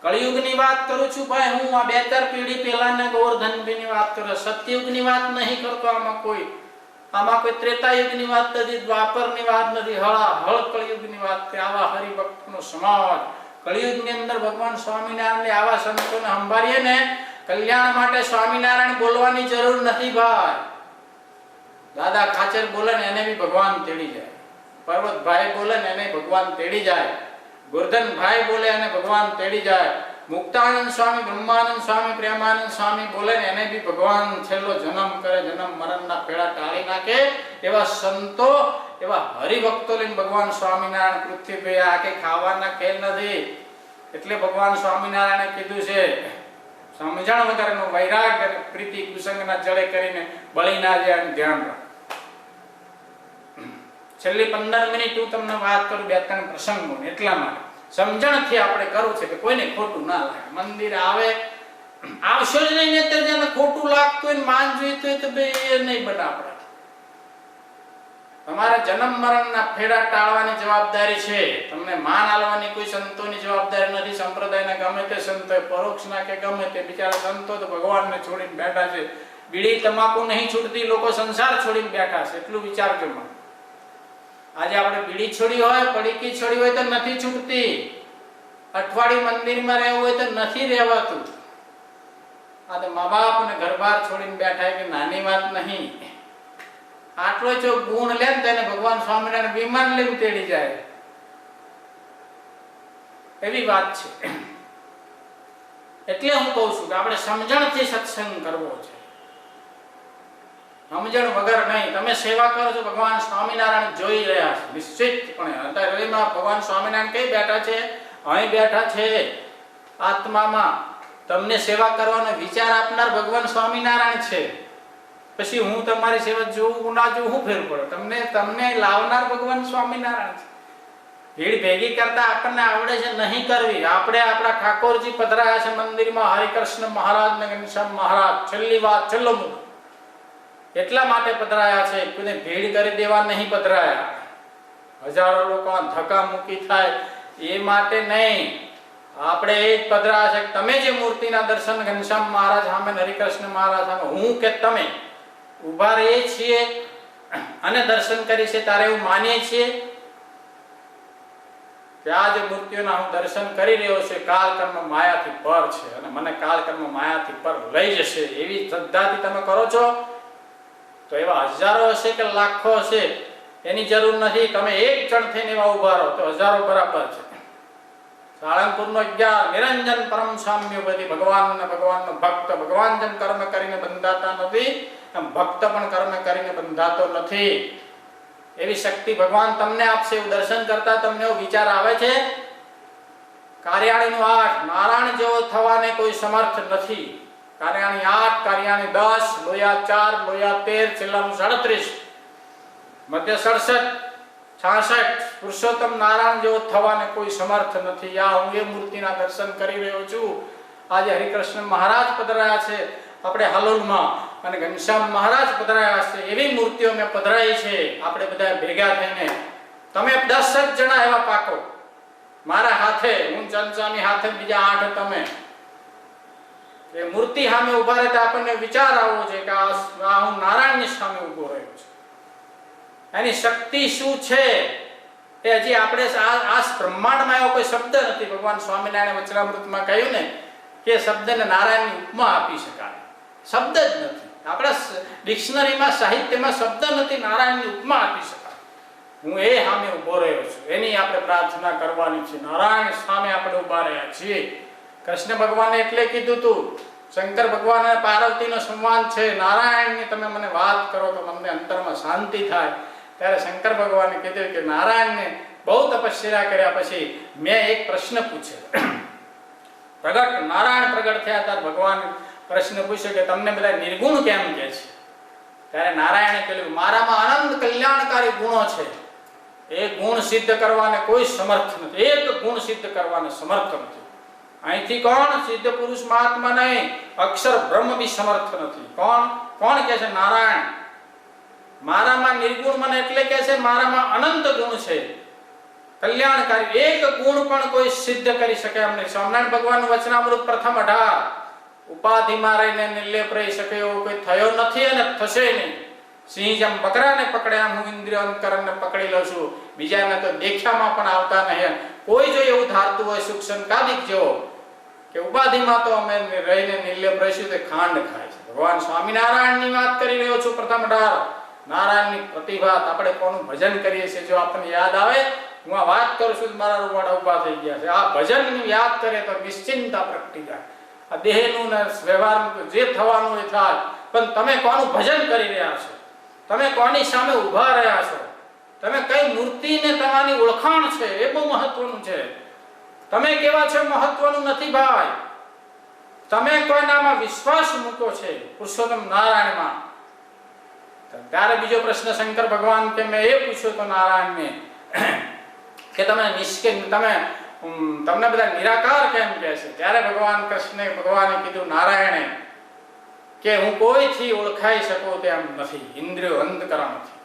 કળિયુગની વાત કરું છું ભાઈ હું. આ 2-4 પેઢી પહેલાના ગોવર્ધનભાઈની વાત કરું. સતયુગની વાત નહીં કરતો. આમાં કોઈ ત્રેતાયુગની વાત નથી, દ્વાપરની વાત નથી, હળ કળિયુગની વાત છે. આવા હરિભક્તોનો સમાજ કળિયુગની અંદર ભગવાન સ્વામિનારાયણ આવા સંતોને સંભાળીએ ને કલ્યાણ માટે સ્વામિનારાયણ બોલવાની જરૂર નથી ભાઈ. દાદા ખાચર બોલે ને એને બી ભગવાન તેડી જાય. પર્વતભાઈ બોલે ને એને ભગવાન તેડી જાય. ગોરધનભાઈ બોલે અને ભગવાન તેડી જાય. મુક્તાનંદ સ્વામી, બ્રહ્માનંદ સ્વામી, પ્રેમાનંદ સ્વામી બોલે ને એને બી ભગવાન છેલ્લો જન્મ કરે, જન્મ મરણના પેડા ટાળી નાખે. એવા સંતો, એવા હરિભક્તો લઈને ભગવાન સ્વામિનારાયણ પૃથ્વી પર આ કે ખાવાના ખેલ નથી. એટલે ભગવાન સ્વામિનારાયણે કીધું છે સમજણ વગરનો વૈરાગ પ્રીતિ કુસંગના જળે કરીને બળી ના જાય એનું ધ્યાન રાખ. છેલ્લી 15 મિનિટ હું તમને વાત કરું 2-3 પ્રસંગો. એટલા માટે સમજણથી આપણે કરવું છે કે કોઈને ખોટું ના લાગે. મંદિર આવશો જ નહીં ને જેને ખોટું લાગતું હોય માન જોઈતું હોય તો એ નહીં બને આપણે. તમારે જન્મ મરણના ફેરા ટાળવાની જવાબદારી છે. તમને માન આલવાની કોઈ સંતોની જવાબદારી નથી. સંપ્રદાયના ગમે તે સંતો, પરોક્ષના કે ગમે તે બિચારા સંતો તો ભગવાનને છોડીને બેઠા છે. બીડી તમાકુ નહીં છૂટતી, લોકો સંસાર છોડીને બેઠા છે. એટલું વિચારજો. આજે આપણે બીડી છોડી હોય, પડીકી છોડી હોય તો નથી છૂટતી. અઠવાડિયું મંદિરમાં રહેવું હોય તો નથી રહેવાતું. આ તો મા બાપ અને ઘરબાર છોડીને બેઠા કે નાની વાત નહીં. આટલો જો ગુણ લે ને તેને ભગવાન સ્વામિનારાયણ વિમાન લઈને તેડી જાય એવી વાત છે. એટલે હું કહું છું કે આપણે સમજણથી સત્સંગ કરવો છે, સમજણ વગર નહીં. તમે સેવા કરો છો, ભગવાન સ્વામિનારાયણ જોઈ રહ્યા છે નિશ્ચિતપણે. અત્યારે ભગવાન સ્વામિનારાયણ કઈ બેઠા છે? અહીં બેઠા છે આત્મામાં. તમને સેવા કરવાનો વિચાર આપનાર ભગવાન સ્વામિનારાયણ છે. પછી હું તમારી સેવા જોઉં ના જોઉં શું ફેર પડે? તમને લાવનાર ભગવાન સ્વામિનારાયણ છે. ભીડ ભેગી કરતા આપણને આવડે છે નહીં કરવી. આપણે આપણા ઠાકોરજી પધરાયા છે મંદિરમાં, હરિકૃષ્ણ મહારાજ ને ઘનશ્યામ મહારાજ. છેલ્લી વાત, છેલ્લો મુદ્દો એટલા માટે પધરાયા છે, કોઈને ભીડ કરી દેવા નહીં પધરાયા. હજારો લોકો ધક્કા મૂકી થાય એ માટે નહીં. આપણે એ જ પધરાયા છે. તમે જે મૂર્તિના દર્શન ઘનશ્યામ મહારાજ સામે, હરિકૃષ્ણ મહારાજ સામે હું કે તમે ઉભા રહીએ છીએ અને દર્શન કરી છે, ત્યારે એવું માનીએ છીએ કે આ જે મૂર્તિઓના હું દર્શન કરી રહ્યો છું કાલકર્મ માયાથી પર છે અને મને કાલકર્મ માયાથી પર લઈ જશે, એવી શ્રદ્ધાથી તમે કરો છો તો એવા હજારો હશે કે લાખો હશે એની જરૂર નથી. તમે એક જણ થઈને એવા ઉભા રહો તો હજારો બરાબર છે. સાળંગપુરનો 11 નિરંજન પરમ સામ્યપતિ. ભગવાન અને ભગવાનનો ભક્ત. ભગવાન જેમ કર્મ કરીને બંધાતા નથી એમ ભક્ત પણ કર્મ કરીને બંધાતો નથી. એવી શક્તિ ભગવાન તમને આપશે. એવું દર્શન કરતા તમને એવો વિચાર આવે છે કાર્યાણીનું 8 નારાયણ જેવો થવાને કોઈ સમર્થ નથી. કાર્યાણી 8, કાર્યાણી 10, લોયા 4, લોયા 13, છેલ્લાનું 37, મધ્ય 67, 66. પુરુષોત્તમ નારાયણ જેવો થવાને કોઈ સમર્થ નથી. આ હું એ મૂર્તિના દર્શન કરી રહ્યો છું. આજે હરિકૃષ્ણ મહારાજ પધરાયા છે આપણે હાલોલમાં અને ઘનશ્યામ મહારાજ પધરાયા છે. એવી મૂર્તિઓ મેં પધરાઈ છે. આપણે બધા ભેગા થઈને તમે 10 જ જણા એવા પાકો મારા હાથે, હું ચંચાની હાથે, બીજા 8 તમે. એ મૂર્તિ સામે ઉભા રહેતા આપણને વિચાર આવવો છે કે આ હું નારાયણની સામે ઉભો રહ્યો છું. એની શક્તિ શું છે એ હજી આપણે આ બ્રહ્માંડમાં એવો કોઈ શબ્દ નથી. ભગવાન સ્વામિનારાયણ વચનામૃતમાં કહ્યું ને કે શબ્દને નારાયણની ઉપમા આપી શકાય. શબ્દ જ નથી. આપણા ડિક્શનરીમાં, સાહિત્યમાં શબ્દ નથી નારાયણની ઉપમા આપી શકાય. હું એ સામે ઉભો રહ્યો છું, એની આપણે પ્રાર્થના કરવાની છે. નારાયણ સામે આપણે ઉભા રહ્યા છીએ. કૃષ્ણ ભગવાને એટલે કીધું તું, શંકર ભગવાન અને પાર્વતીનો સંવાદ છે. નારાયણની તમે મને વાત કરો તો મને અંતરમાં શાંતિ થાય. ત્યારે શંકર ભગવાને કીધું કે નારાયણને બહુ તપસ્યા કર્યા પછી મેં એક પ્રશ્ન પૂછ્યો. નારાયણ પ્રગટ થયા ત્યારે ભગવાન પ્રશ્ન પૂછ્યો કે તમને બધા નિર્ગુણ કેમ કહે છે? ત્યારે નારાયણે કહ્યું મારામાં અનંત કલ્યાણકારી ગુણો છે. એ ગુણ સિદ્ધ કરવાને કોઈ સમર્થ નથી. એક ગુણ સિદ્ધ કરવાને સમર્થ નથી. અહીંથી કોણ? સિદ્ધ પુરુષ મહાત્મા નહીં, અક્ષર બ્રહ્મ બી સમર્થ નથી. કોણ કહે છે? નારાયણ. મારામાં નિર્ગુણ મને એટલે કહે છે મારામાં અનંત ગુણ છે કલ્યાણકારી. એક ગુણ પણ કોઈ સિદ્ધ કરી શકે એમ નહીં. સ્વામિનારાયણ ભગવાનનું વચનામૃત પ્રથમ 18 ઉપાધિમાં રહીને નિર્લેપ રહી શકે એવો કોઈ થયો નથી અને થશે નહીં. સિંહ જેમ બકરાને પકડે એમ હું ઇન્દ્રિય અંતકરણને પકડી લઉં છું. બીજાને તો દેખ્યામાં પણ આવતા નહીં. કોઈ જો એવું ધારતું હોય સુખ સંકાદિક જેવો કે ઉપાધિમાં તો અમે રહીને નિર્લેપ રહીશું તે ખાંડ ખાય છે. ભગવાન સ્વામિનારાયણની વાત કરી રહ્યો છું. પ્રથમ 18 નારાયણની પ્રતિભા. આપણે કોનું ભજન કરીએ છીએ જો આપણને યાદ આવે, હું આ વાત કરું છું મારા રૂવાડા ઉભા થઈ ગયા છે. આ ભજન યાદ કરે તો નિશ્ચિંતતા પ્રગટી જાય. આ દેહનું ને વ્યવહારનું જે થવાનું એ થાય, પણ તમે કોનું ભજન કરી રહ્યા છો? તમે કોની સામે ઉભા રહ્યા છો? તમે કઈ મૂર્તિને તમારી ઓળખાણ છે એ બહુ મહત્વનું છે. તમે કેવા છો મહત્વનું નથી ભાઈ. તમે કોઈનામાં વિશ્વાસ મૂકો છે પુરુષોત્તમ નારાયણમાં. ત્યારે બીજો પ્રશ્ન શંકર ભગવાન કે મેં એ પૂછ્યો તો નારાયણને કે તમે તમને બધા નિરાકાર કેમ કહે છે? ત્યારે ભગવાને કીધું નારાયણે કે હું કોઈથી ઓળખાઈ શકું તેમ નથી. ઇન્દ્રિયો અંતકરણથી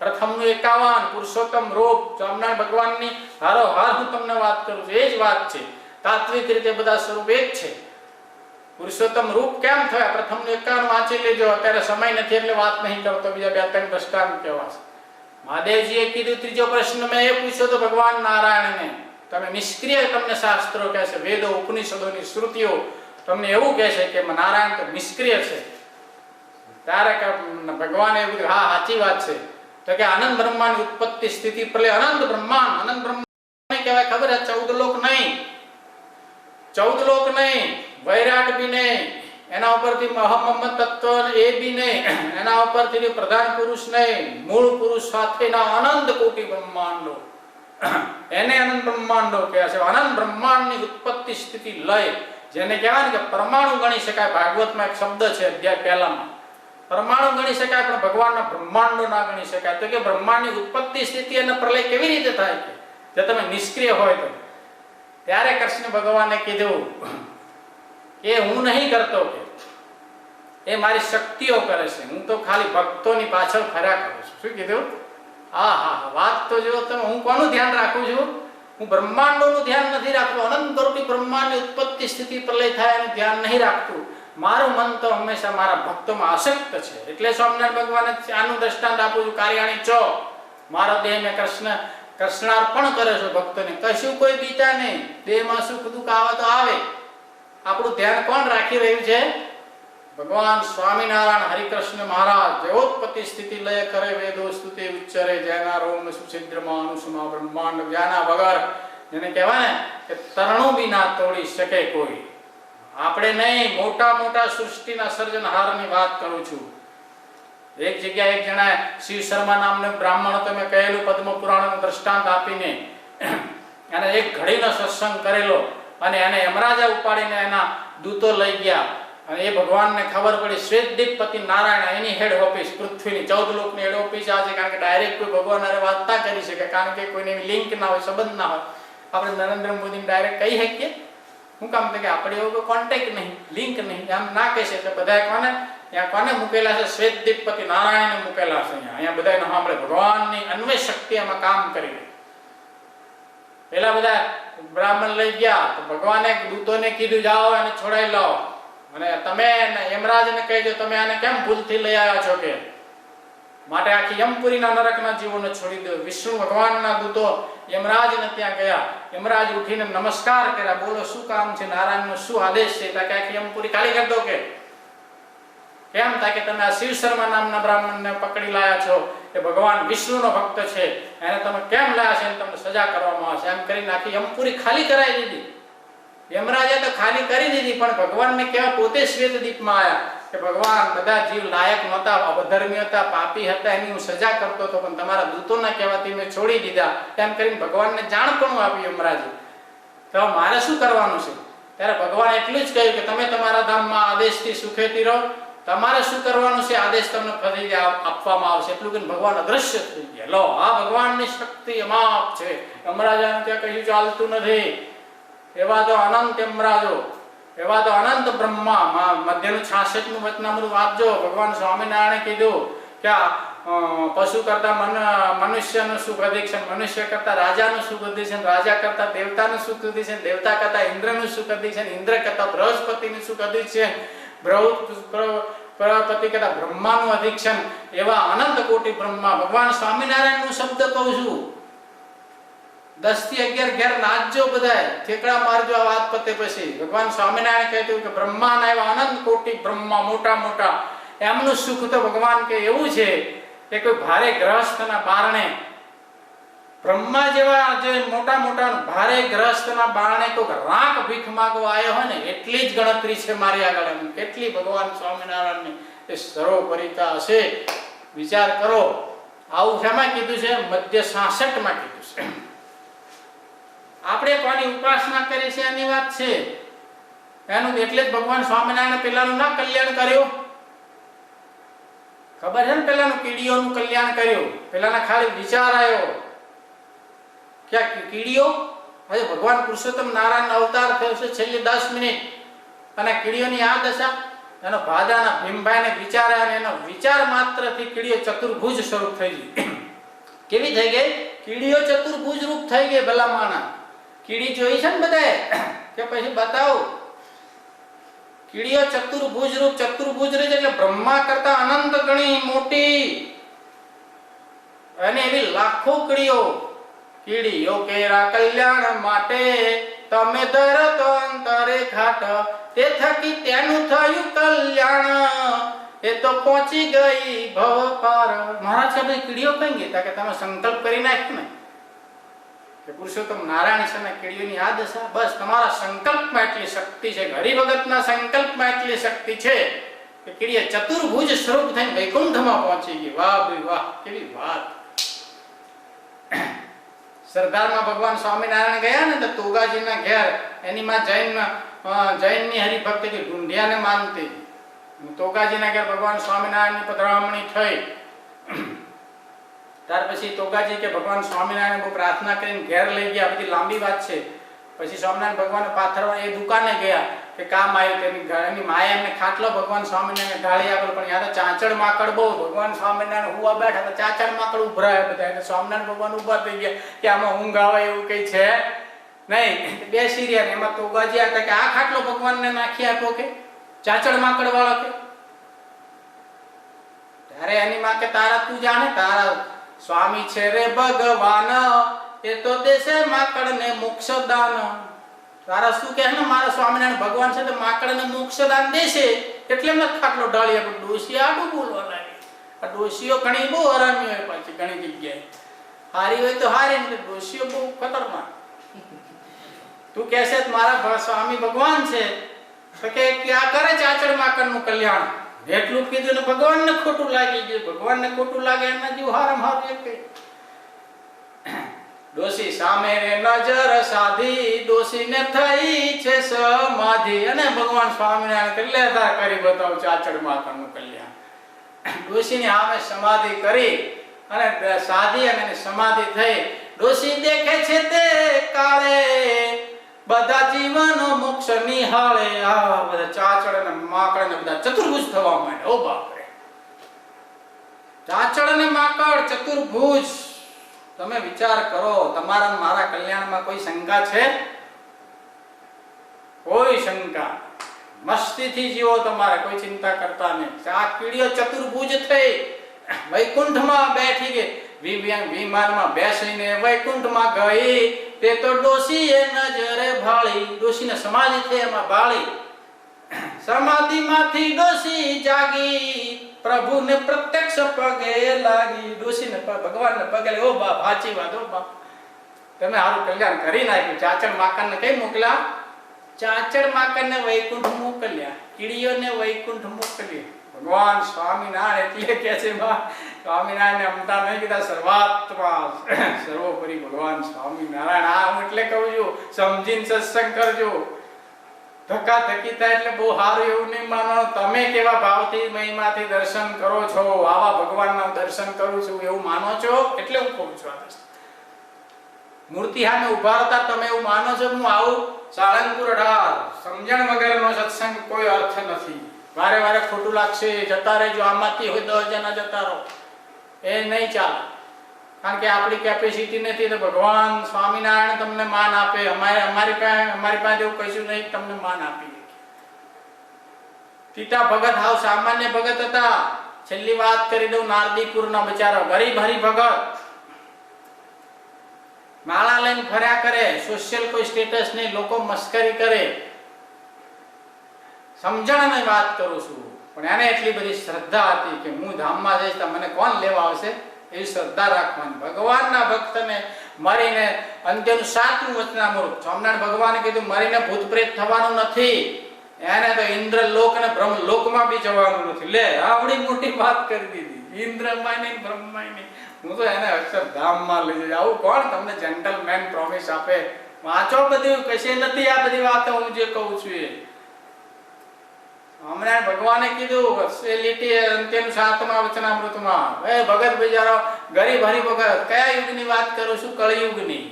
પ્રથમનું 51 પુરુષોત્તમ રૂપ સ્વામિનારાયણ ભગવાનની હારોહાર હું તમને વાત કરું છું, એ જ વાત છે. તાત્વિક રીતે બધા સ્વરૂપ એક છે. પુરુષોત્તમ રૂપ કેમ થયા? પ્રથમનું 51 વાંચી લેજો. અત્યારે સમય નથી એટલે વાત નહીં કરતો, બીજા 2-3 દ્રષ્ટાંત કહેવા છે. મહાદેવજીએ કીધું ત્રીજો પ્રશ્ન મેં એ પૂછ્યો તો ભગવાન નારાયણને, તમે નિષ્ક્રિય, તમને શાસ્ત્રો કહે છે, વેદો ઉપનિષદોની શ્રુતિઓ તમને એવું કહે છે કે નારાયણ તો નિષ્ક્રિય છે. ત્યારે ભગવાન એવું કીધું, હા સાચી વાત છે. તો કે અનંત બ્રહ્માંડની ઉત્પત્તિ સ્થિતિ પ્રલય અનંત બ્રહ્માંડ. અનંત બ્રહ્માંડ કહેવાય ખબર છે? 14 લોક નહીં, 14 લોક નહીં, વૈરાટ બી નહીં, એના ઉપરથી અહમ તત્વ એ બી નહીં, એના ઉપરથી પ્રધાન પુરુષ નહીં, મૂળ પુરુષ સાથેના અનંત કોટી બ્રહ્માંડો, એને અનંત બ્રહ્માંડો કહે છે. અનંત બ્રહ્માંડની ઉત્પત્તિ સ્થિતિ લય, જેને કહેવાય ને કે પરમાણુ ગણી શકાય. ભાગવતમાં એક શબ્દ છે અધ્યાય પહેલામાં, પરમાણુ ગણી શકાય પણ ભગવાનના બ્રહ્માંડો ના ગણી શકાય. તો કે બ્રહ્માંડની ઉત્પત્તિ સ્થિતિ અને પ્રલય કેવી રીતે થાય છે જો તમે નિષ્ક્રિય હોય તો? ત્યારે કૃષ્ણ ભગવાને કીધું કે હું નહીં કરતો, કે એ મારી શક્તિઓ કરે છે, હું તો ખાલી ભક્તોની પાછળ ફર્યા કરું છું. શું કીધું? હા, વાત તો જો તમે, હું કોનું ધ્યાન રાખું છું? હું બ્રહ્માંડોનું ધ્યાન નથી રાખતો. અનંત કોટી બ્રહ્માંડની ઉત્પત્તિ સ્થિતિ પ્રલય થાય એનું ધ્યાન નહીં રાખતું. મારું મન તો હંમેશા મારા ભક્તોમાં આસક્ત છે. એટલે સ્વામિનારાયણ ભગવાને આનું દ્રષ્ટાંત આપું છું. કાર્યાણી ચો, મારો દેહ મેં કૃષ્ણાર્પણ કરે છે ભક્તોને. કશું કોઈ બીતા નહીં. દેહમાં સુખ દુઃખ આવે તો આવે, આપણું ધ્યાન કોણ રાખી રહ્યું છે? ભગવાન સ્વામિનારાયણ હરિકૃષ્ણ મહારાજ. જેવોત્પત્તિ સ્થિતિ લય કરે, વેદો સ્તુતિ ઉચ્ચરે, જેના રોમ સુછિદ્રમાં અનુસમા બ્રહ્માંડ વ્યાના વગર, જેને કહેવાય ને કે તરણું બી ના તોડી શકે કોઈ. આપણે નહીં, મોટા મોટા સૃષ્ટિના સર્જનહારની વાત કરું છું. એક જગ્યાએ એક જણાએ શિવ શર્મા નામનો બ્રાહ્મણ હતો, મેં કહેલું પદ્મ પુરાણનું દ્રષ્ટાંત આપીને, એને એક ઘડીનો સત્સંગ કરેલો અને એને યમરાજા ઉપાડીને એના દૂતો લઈ ગયા. અને એ ભગવાનને ખબર પડી, શ્વેતદીપપતિ નારાયણ, એની હેડ ઓફિસ પૃથ્વીની 14 લોકની હેડ ઓફિસ આ છે. કારણ કે ડાયરેક્ટ કોઈ ભગવાન હારે વાત ના કરી શકે, કારણ કે કોઈને લિંક ના હોય, સંબંધ ના હોય. આપણે નરેન્દ્ર મોદીને ડાયરેક્ટ કહી શકીએ? શું કામ? કે આપણે એવો કોઈ કોન્ટેક્ટ નહીં, લિંક નહીં, આમ ના કહેશે. એટલે બધા કોને ત્યાં કોને મૂકેલા છે? શ્વેતદીપપતિ નારાયણને મૂકેલા છે. અહીંયા બધા એનો સાંભળે, ભગવાનની અન્વય શક્તિ એમાં કામ કરી રહી. પેલા બધા બ્રાહ્મણ લઈ ગયા તો ભગવાને દૂતોને કીધું, જાઓ એને છોડાઈ લાવો, અને તમે યમરાજને કહેજો તમે આને કેમ ભૂલથી લઈ આવ્યા છો, કે માટે આખી યમપુરીના નરકના જીવોને છોડી દો. વિષ્ણુ ભગવાનના દૂતો યમરાજને ત્યાં ગયા. યમરાજ ઉઠીને નમસ્કાર કર્યા, બોલો શું કામ છે, નારાયણનો શું આદેશ છે? કે આખી યમપુરી ખાલી કરી દો. કે કેમ? કે તમે આ શિવ શર્મા નામના બ્રાહ્મણને પકડી લાયા છો, એ ભગવાન વિષ્ણુનો ભક્ત છે, એને તમે કેમ લાયા છે, તમને સજા કરવામાં આવશે. એમ કરીને આખી યમપુરી ખાલી કરાવી દીધી. યમરાજે તો ખાલી કરી દીધી, પણ ભગવાનને કહેવા પોતે શ્વેતદીપમાં આવ્યા કે ભગવાન, બધા જીવ લાયક નહોતા, અધર્મી હતા, પાપી હતા, એની હું સજા કરતો હતો, પણ તમારા દૂતોના કહેવાથી મેં છોડી દીધા. એમ કરીને ભગવાનને જાણપણું આપ્યું યમરાજે. તો મારે શું કરવાનું છે? ત્યારે ભગવાન એટલું જ કહ્યું કે તમે તમારા ધામમાં આદેશથી સુખેથી રહો, તમારે શું કરવાનું છે, આદેશ તમને ફરીથી આપવામાં આવશે. એટલું કે ભગવાન અદ્રશ્ય થઈ ગયા. લો, આ ભગવાનની શક્તિ અમાપ છે. યમરાજાને ત્યાં કશું ચાલતું નથી. એવા તો અનંત યમરાજો, એવા તો અનંત બ્રહ્મા. મધ્યનું 66મું વચનામૃત વાંચજો. ભગવાન સ્વામિનારાયણે કીધું કે પશુ કરતા મનુષ્યનું સુખ અધિક છે, મનુષ્ય કરતા રાજાનું સુખ અધિક છે, રાજા કરતા દેવતાનું સુખ અધિક છે, દેવતા કરતા ઇન્દ્રનું સુખ અધિક છે, ઇન્દ્ર કરતા બૃહસ્પતિનું સુખ અધિક છે, પ્રજાપતિ કરતા બ્રહ્માનું અધિક છે. એવા અનંત કોટી બ્રહ્મા. ભગવાન સ્વામિનારાયણનું શબ્દ કહું છું. 10 થી 11 ઘેર નાચજો, બધા ઠેકડા મારજો આ વાત પતે પછી. ભગવાન સ્વામિનારાયણ કહેતું કે બ્રહ્માના એવા અનંત કોટી બ્રહ્મા, મોટા મોટા, એમનું સુખ તો ભગવાન કે એવું છે કે કોઈ ભારે ગ્રહસ્થના બારણે, બ્રહ્મા જેવા જે મોટા મોટા ભારે ગ્રહસ્થના બારણે કોઈ રાંક ભીખ માંગવા આવ્યો હોય ને, એટલી જ ગણતરી છે મારી આગળ. એમ કેટલી ભગવાન સ્વામિનારાયણની એ સર્વોપરિતા હશે, વિચાર કરો. આવું શેમાં કીધું છે? મધ્ય 66માં કીધું છે. આપણે કોની ઉપાસના કરી છે એની વાત છે એનું. એટલે જ ભગવાન સ્વામિનારાયણ પેલાનું ના કલ્યાણ કર્યું, ખબર છે ને? પેલાનું કીડીઓનું કલ્યાણ કર્યું. પેલાના ખાલી વિચાર આવ્યો કે કીડીઓ, હવે ભગવાન પુરુષોત્તમ નારાયણ અવતાર થયો છે છેલ્લી 10 મિનિટ, અને કીડીઓની આ દશા. એનો ભાદાના ભીમભાઈને વિચાર આવ્યો, અને એનો વિચાર માત્રથી કીડીઓ ચતુર્ભુજ સ્વરૂપ થઈ ગઈ. કેવી થઈ ગઈ? કીડીઓ ચતુર્ભુજ રૂપ થઈ ગઈ. ભલા માણા કીડી જોઈ છે ને બધાએ કે પછી બતાવો? કીડીઓ ચતુર્ભુજ રૂપ. ચતુર્ભુજ રહે એટલે બ્રહ્મા કરતા અનંત ગણી મોટી, અને એવી લાખો કીડીઓ કેરા કલ્યાણ માટે તમે ધરતો અંતરે ઘાટ, તે થકી તેનું થયું કલ્યાણ, એ તો પહોંચી ગઈ ભવ પાર. મહારાજ કે ભાઈ કીડીઓ કઈ ગઈ? કે તમે સંકલ્પ કરી નાખ્યો ને કે પુરુષોત્તમ નારાયણ છે ને કીડીઓની આ દશા. બસ તમારા સંકલ્પમાં એટલી શક્તિ છે, હરિભગતના સંકલ્પમાં એટલી શક્તિ છે કે કીડીએ ચતુર્ભુજ સ્વરૂપ થઈને વૈકુંઠમાં પહોંચી ગઈ. વાહ ભાઈ વાહ, કેવી વાત! સરદારમાં ભગવાન સ્વામિનારાયણ ગયા ને તો તોગાજીના ઘેર એની માં જૈનની હરિભક્ત હતી, ઢૂંઢિયાને માનતી. તોગાજીના ઘેર ભગવાન સ્વામિનારાયણની પધરામણી થઈ. ત્યાર પછી તોગાજી કે ભગવાન સ્વામિનારાયણ બહુ પ્રાર્થના કરીને ઘેર લઈ ગયા. બધી લાંબી વાત છે. પછી સ્વામિનારાયણ ભગવાન પાથરવા એ દુકાને ગયા કે કામ આવ્યું. એની માએ એમને ખાટલો ભગવાન સ્વામિનારાયણ ઢાળી આપ્યો, પણ યાર ચાંચડ માકડ બહુ. ભગવાન સ્વામિનારાયણ હુવા બેઠા તો ચાંચડ માકડ ઉભરાય બધા. એટલે સ્વામિનારાયણ ભગવાન ઉભા થઈ ગયા કે આમાં ઊંઘ આવે એવું કઈ છે નહીં. બેસી રહ્યા ને એમાં તોગાજી હતા કે આ ખાટલો ભગવાનને નાખી આપ્યો કે ચાંચડ માકડ વાળો કે. ત્યારે એની માં કે તારા તું જાણે, તારા સ્વામી છે રે ભગવાન, એ તો દેશે માકડ ને મોક્ષ દાન. તારા શું કહે ને મારા સ્વામિનારાયણ ભગવાન છે તો માકડ ને મોક્ષ દાન દેશે, એટલે એમને ખાટલો ઢાળી આપ્યો. ડોશી આડું બોલવા લાગી. આ ડોશીઓ ઘણી બહુ હરામી હોય, પાછી ઘણી જગ્યાએ હારી હોય તો હારી, ને ડોશીઓ બહુ ખતરનાક. તું કહેશે મારા સ્વામી ભગવાન છે તો કે આ કરે ચાચડ માકડ નું કલ્યાણ. એટલું કીધું ને ભગવાનને ખોટું લાગી ગયું. ભગવાનને ખોટું લાગે એના જેવું હારામ હારું એક. ડોશી સામે રે નજર સાધી, ડોશીને થઈ છે સમાધિ, અને ભગવાન સ્વામિનારાયણ કે લેતા કરી બતાવ ચાચડ માકડ નું કલ્યાણ. ડોશીની સામે સમાધિ કરી અને સાધી અને સમાધિ થઈ. ડોશી દેખે છે તે કાળે, બધા જીવનો મોક્ષ નિહાળે. આ બધા ચાચડ અને માકડ ને બધા ચતુર્ભુજ થવા માંડે. ઓ બાપ રે, ચાચડ અને માકડ ચતુર્ભુજ. તમે વિચાર કરો, તમારા મારા કલ્યાણમાં કોઈ શંકા છે? કોઈ શંકા? મસ્તીથી જીવો, તમારે કોઈ ચિંતા કરતા નહીં. આ કીડીઓ ચતુર્ભુજ થઈ વૈકુંઠમાં બેઠી ગઈ. વિમાનમાં બેસીને વૈકુંઠમાં ગઈ. તે તો ડોશીએ નજરે ભાળી. ડોશીને સમાધિ થઈ એમાં ભાળી. સમાધિમાંથી ડોશી જાગી, પ્રભુને પ્રત્યક્ષ પગે લાગી. ડોશીને ભગવાનને પગે લાગી. ઓ બાપ, સાચી વાત. ઓ બાપ, તમે સારું કલ્યાણ કરી નાખ્યું. ચાચડ માકડને કઈ મોકલ્યા? ચાચડ માકડને વૈકુંઠ મોકલ્યા, કીડીઓને વૈકુંઠ મોકલ્યા. ભગવાન સ્વામિનારાયણ એટલે કે છે સ્વામિનારાયણ અમતા નહીં કીધા, સર્વાત્મા સર્વોપરી ભગવાન સ્વામિનારાયણ. આ હું એટલે કહું છું, સમજીને સત્સંગ કરજો. ધક્કા ધક્કી થાય એટલે બહુ સારું એવું નહીં માનો. તમે કેવા ભાવથી મહિમાથી દર્શન કરો છો, આવા ભગવાનના દર્શન કરું છું એવું માનો છો, એટલે હું કહું છું. આ મૂર્તિ સામે ઉભા હતા તમે એવું માનો છો હું આવું? સાળંગપુર 18 સમજણ વગરનો સત્સંગ કોઈ અર્થ નથી. વારે વારે ખોટું લાગશે, જતા રહેજો. આમાંથી હોય 10 જણા જતા રહો, એ નહીં ચાલે. કારણ કે આપણી કેપેસિટી નથી તો ભગવાન સ્વામિનારાયણ તમને માન આપે. અમારી પાસે એવું કશું નહીં તમને માન આપી. ટીટા ભગત હાવ સામાન્ય ભગત હતા. છેલ્લી વાત કરી દઉં, નારદીપુરના બચારા ગરીબ હરિભગત, માળા લઈને ફર્યા કરે, સોશિયલ કોઈ સ્ટેટસ નહીં, લોકો મસ્કરી કરે. સમજણની વાત કરું છું, પણ એને એટલી બધી શ્રદ્ધા હતી કે હું ધામમાં જઈશ તો મને કોણ લેવા આવશે, એવી શ્રદ્ધા રાખવાની. ભગવાનના ભક્તને મરીને અંત્યનું 7મું વચનામૃત સ્વામિનારાયણ ભગવાને કીધું મરીને ભૂત પ્રેત થવાનું નથી, એને તો ઇન્દ્રલોક અને બ્રહ્મલોકમાં બી જવાનું નથી. લે, આવડી મોટી વાત કરી દીધી. ઇન્દ્રમાંય નહીં, બ્રહ્મમાંય નહીં. હું તો એને અક્ષરધામમાં લઈ જઈશ. આવું કોણ તમને જેન્ટલમેન પ્રોમિસ આપે? વાંચો, બધું કશે નથી આ બધી વાતો હું જે કહું છું એ. હમણાં ભગવાને કીધું અંત્યનું 7મા વચનામૃતમાં, એ ભગત બિચારો ગરીબ હરિભગત, કયા યુગની વાત કરું છું? કળિયુગની.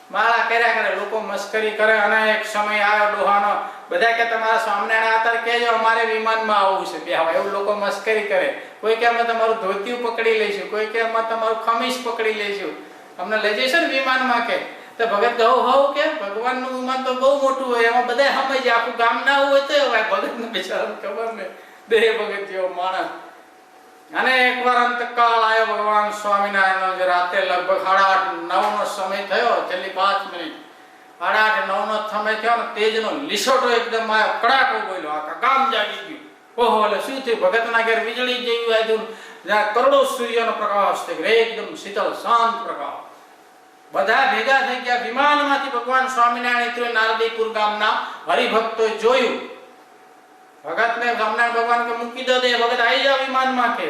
માળા કર્યા કરે, લોકો મસ્કરી કરે, અને એક સમય આવ્યો ડોહાનો બધા કે તમારા સ્વામિનારાયણ અત્યારે કહેજો અમારે વિમાનમાં આવવું છે બેહવા, એવું લોકો મસ્કરી કરે. કોઈ કે અમે તમારું ધોતિયું પકડી લઈશું, કોઈ કે અમે તમારું ખમીસ પકડી લઈશું, અમને લઈ જઈશું ને વિમાનમાં. કે તો ભગત કહું કે ભગવાનનું વિમાન તો બહુ મોટું હોય, એમાં બધા સમજે, આખું ગામ ના હોય તો ભગતને બિચારાને ખબર ને, દેહ ભગત જેવો માણસ. અને એકવાર અંતકાળ આવ્યો ભગવાન સ્વામિનારાયણનો, જે રાતે લગભગ 8:30-9 નો સમય થયો, છેલ્લી 5 મિનિટ 8:30-9 નો સમય થયો ને તેજનો લીસોટો એકદમ આવ્યો, કડાકો બોલ્યો, આખા ગામ જાગી ગયું. ઓહો, એટલે શું થયું? ભગતના ઘેર વીજળી જેવી આવ્યું, જ્યાં કરોડો સૂર્યનો પ્રકાશ થઈ ગયો, એકદમ શીતળ શાંત પ્રકાશ. બધા ભેગા થઈ ગયા. વિમાનમાંથી ભગવાન સ્વામિનારાયણ ઉતર્યો. નારદીપુર ગામના હરિભક્તોએ જોયું. ભગતને સ્વામિનારાયણ ભગવાન કે મૂકી દો, દે ભગત આવી જાવ વિમાનમાં. કે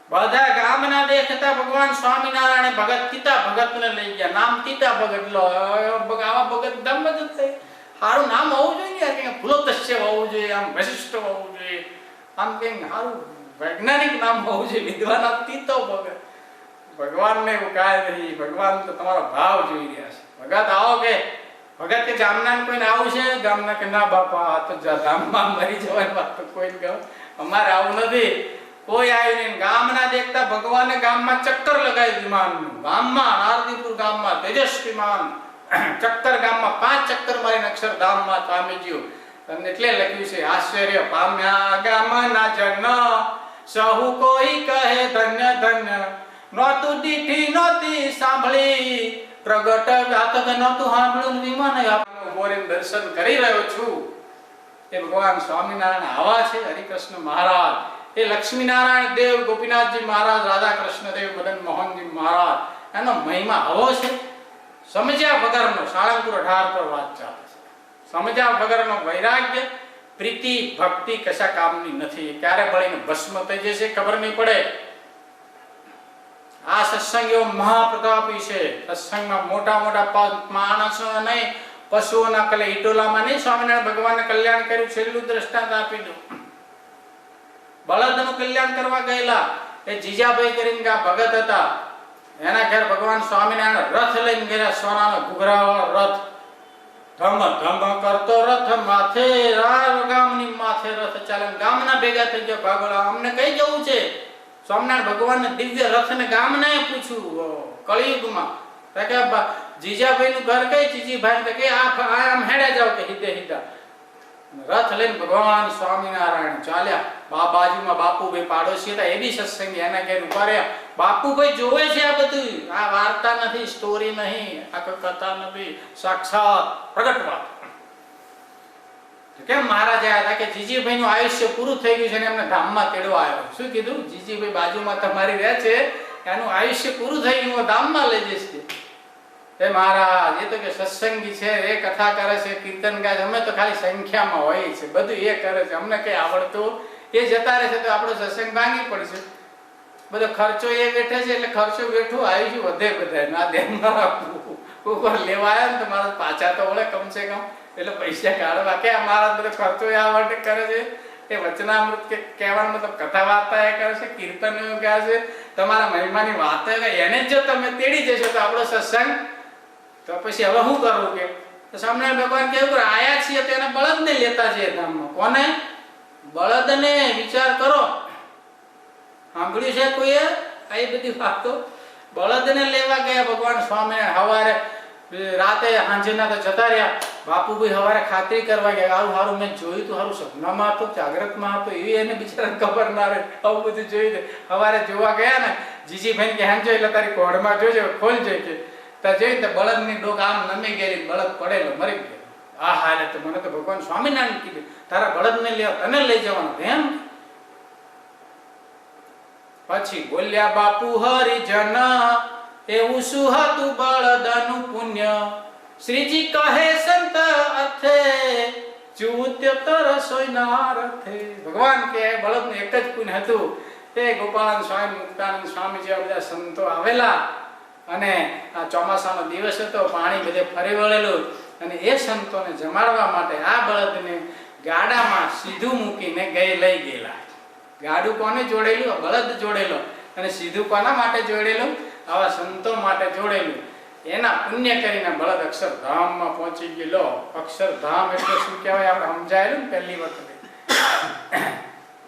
બધા ગામના દેખતા ભગવાન સ્વામિનારાયણ ભગત તીતા ભગતને લઈ ગયા. નામ તીતા ભગત. લો આવા ભગત ધમ જ થઈ. સારું નામ હોવું જોઈએ, કે ફૂલોતસ્ય હોવું જોઈએ, આમ વશિષ્ઠ હોવું જોઈએ, આમ કંઈક સારું વૈજ્ઞાનિક નામ હોવું જોઈએ. વિદ્વાન તીતો ભગત. ભગવાનને એવું કાંઈ નહીં, ભગવાન તો તમારો ભાવ જોઈ રહ્યા છે. ભગત આવો કે ભગત કે ગામના કોઈને આવું છે? ગામના કે ના બાપા, આ તો ધામમાં મરી જવાની વાત તો કોઈને કહો, અમારે આવું નથી. કોઈ આવ્યું નહીં. ગામના દેખતા ભગવાને ગામમાં ચક્કર લગાવી વિમાનનું. ગામમાં નારદીપુર ગામમાં તેજસ્વીમાન ચક્કર, ગામમાં 5 ચક્કર મારીને અક્ષરધામમાં પામી ગયું. તમને એટલે લખ્યું છે, આશ્ચર્ય પામ્યા ગામના જન, સહુ કોઈ કહે ધન્ય ધન્ય, નોતું દીઠી નોતી સાંભળી, પ્રગટ વ્યાતક નોતું સાંભળ્યું. વિમાન બોરીને દર્શન કરી રહ્યો છું. એ ભગવાન સ્વામિનારાયણ આવા છે. હરિકૃષ્ણ મહારાજ, એ લક્ષ્મીનારાયણ દેવ, ગોપીનાથજી મહારાજ, રાધા કૃષ્ણ દેવ, મદન મોહનજી મહારાજ, એનો મહિમા આવો છે. સમજ્યા વગરનો સાળંગપુર 18 પર વાત ચાલે છે. સમજ્યા વગરનો વૈરાગ્ય, પ્રીતિ, ભક્તિ કશા કામની નથી. ક્યારે બળીને ભસ્મ થઈ જશે ખબર નહીં પડે. આ સત્સંગ એવો મહાપ્રતાપી છે. સત્સંગમાં મોટા મોટા માણસો નહીં, પશુઓના કલે ઈટોલામાં નહીં સ્વામિનારાયણ ભગવાનને કલ્યાણ કર્યું. છેલ્લું દ્રષ્ટાંત આપી દઉં. બળદનું કલ્યાણ કરવા ગયેલા એ જીજાભાઈ કરીને ભગત હતા. એના ઘેર ભગવાન સ્વામિનારાયણ રથ લઈને ગયા. સોનાનો ઘૂઘરાવાળો રથ, ધમ ધમ કરતો રથ, માથે ગામની માથે રથ ચાલે. ગામના ભેગા થઈ ગયા. ભાગોળા, અમને કઈ જવું છે? સ્વામિનારાયણ ભગવાનને દિવ્ય રથને ગામને પૂછ્યું કળિયુગમાં. જીજાભાઈ નું ઘર કઈ? જીજીભાઈ કે આમ હેડે જાવ કે હિદે હિદા. રથ લઈને ભગવાન સ્વામિનારાયણ ચાલ્યા. બાજુમાં બાપુભાઈ પાડોશી હતા, એ બી સત્સંગી, એના ઘેર ઉભા રહ્યા. બાપુભાઈ જોવે છે આ બધું. આ વાર્તા નથી, સ્ટોરી નહીં, આ કોઈ કથા નથી, સાક્ષાત પ્રગટ વાત. કેમ મહારાજ આવ્યા હતા? કે જીજીભાઈ નું આયુષ્ય પૂરું થઈ ગયું છે ને એમને ધામમાં તેડવા આવ્યો. શું કીધું? જીજીભાઈ બાજુમાં તમારી રહે છે, એનું આયુષ્ય પૂરું થઈ ગયું, ધામમાં લઈ જશે. એ મહારાજ, એ તો કે સત્સંગી છે, એ કથા કરે છે, કીર્તન ગાય છે, અમે તો ખાલી સંખ્યામાં હોય છે, બધું એ કરે છે, અમને કઈ આવડતું. એ જતા રહે છે તો આપણો સત્સંગ ભાંગી પડશે. બધો ખર્ચો એ બેઠે છે, એટલે ખર્ચો બેઠું આયુષ્ય વધે. બધા ના ધ્યાનમાં રાખવું. ઉપર લેવા આવ્યા ને તો મારા પાછા તો વળે કમસે કમ, એટલે પૈસા કાઢવા. કે મારા બધો ખર્ચો આ માટે કરે છે. એ વચનામૃત કે કહેવાનો મતલબ કથા વાર્તા એ કરે છે, કીર્તન એવું કહે છે, તમારા મહિમાની વાતો. એને જો તમે તેડી જશો તો આપણો સત્સંગ તો પછી હવે શું કરવું? કે સ્વામિનારાયણ ભગવાન કેવું આયા છીએ તો એને બળદને લેતા જઈએ ધામમાં. કોને? બળદને. વિચાર કરો, સાંભળ્યું છે કોઈએ આ બધી વાતો? બળદને લેવા ગયા ભગવાન સ્વામિનારાયણ. હવારે રાતે સાંજના તો જતા રહ્યા. બાપુભાઈ હવારે ખાતરી કરવા ગયા, સારું સારું મેં જોયું તું, સારું સપનામાં હતું, જાગ્રતમાં હતું, એવી એને બિચારાને ખબર ના રહે. આવું બધું જોયું. હવારે જોવા ગયા ને, જીજીભાઈ કે હાંજો એટલે તારી કોડમાં જોજો, ખોલજો. કે જોઈ તો બળદની ડોક આમ નમી ગયેલી, બળદ પડેલો મરી ગયો. આ હાલે તો મને તો ભગવાન સ્વામિનારાયણ કીધું તારા બળદને લેવા, તને લઈ જવાનું એમ. પછી બોલ્યા બાપુ હરિજન, એવું શું હતું બળદનું પુણ્ય? શ્રીજી કહે સંત અર્થે, ચૂત્યતર સોયના રથે. ભગવાન કે બળદનું એક જ પુણ્ય હતું. તે ગોપાળાનંદ સ્વામી, મુક્તાનંદ સ્વામી જેવા બધા સંતો આવેલા, અને આ ચોમાસાનો દિવસ હતો, પાણી બધે ફરી વળેલું, અને એ સંતોને જમાડવા માટે આ બળદને ગાડામાં સીધું મૂકીને લઈ ગયેલા. ગાડું કોને જોડેલું? બળદ જોડેલો. અને સીધું કોના માટે જોડેલું? આવા સંતો માટે જોડેલું. એના પુણ્ય કરીને બળદ અક્ષરધામમાં પહોંચી ગયેલો. અક્ષરધામ એટલે શું કહેવાય આપણે સમજાયેલું ને પહેલી વખતે.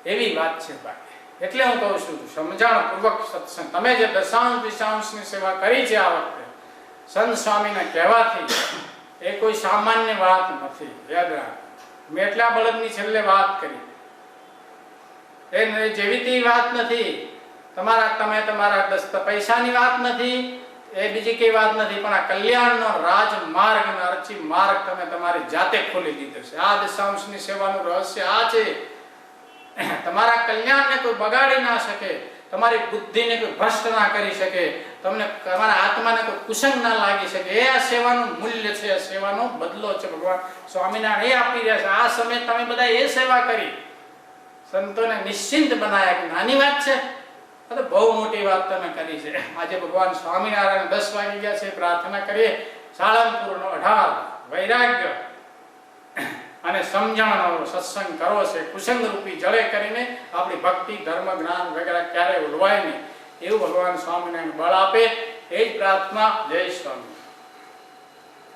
એવી વાત છે ભાઈ. એટલે હું કહું છું સમજણ પૂર્વક સત્સંગ. તમે જે દશાંશ દિશાંશની સેવા કરી છે આ વખતે સંત સ્વામીના કહેવાથી, એ કોઈ સામાન્ય વાત નથી. યાદ રાખ, મેં એટલા બળદની છેલ્લે વાત કરી, એ જેવી તેવી વાત નથી. તમારા પૈસાની વાત નથી, એ બીજી કઈ વાત નથી, પણ આ કલ્યાણનો રાજમાર્ગ અને અર્ચી માર્ગ તમે તમારી જાતે ખોલી દીધો છે. આ દશાંશની સેવાનું રહસ્ય આ છે. તમારા કલ્યાણને કોઈ બગાડી ના શકે, તમારી બુદ્ધિને કોઈ ભ્રષ્ટ ના કરી શકે, તમને તમારા આત્માને કોઈ કુસંગ ના લાગી શકે. એ આ સેવાનું મૂલ્ય છે, આ સેવાનો બદલો છે. ભગવાન સ્વામિનારાયણ એ આપી રહ્યા છે. આ સમય તમે બધા એ સેવા કરી, સંતોને નિશ્ચિંત બનાયા. કે નાની વાત છે? તો બહુ મોટી વાત તમે કરી છે. આજે ભગવાન સ્વામિનારાયણ 10 વાગી ગયા છે. પ્રાર્થના કરીએ સાળંગપુરનો 18 વૈરાગ્ય અને સમજણનો સત્સંગ કરવો છે. કુસંગ રૂપી જળે કરીને આપણી ભક્તિ ધર્મ જ્ઞાન વગેરે ક્યારે ઉડવાય નહીં એવું ભગવાન સ્વામિનારાયણ બળ આપે. એ જ પ્રાર્થના. જય સ્વામી.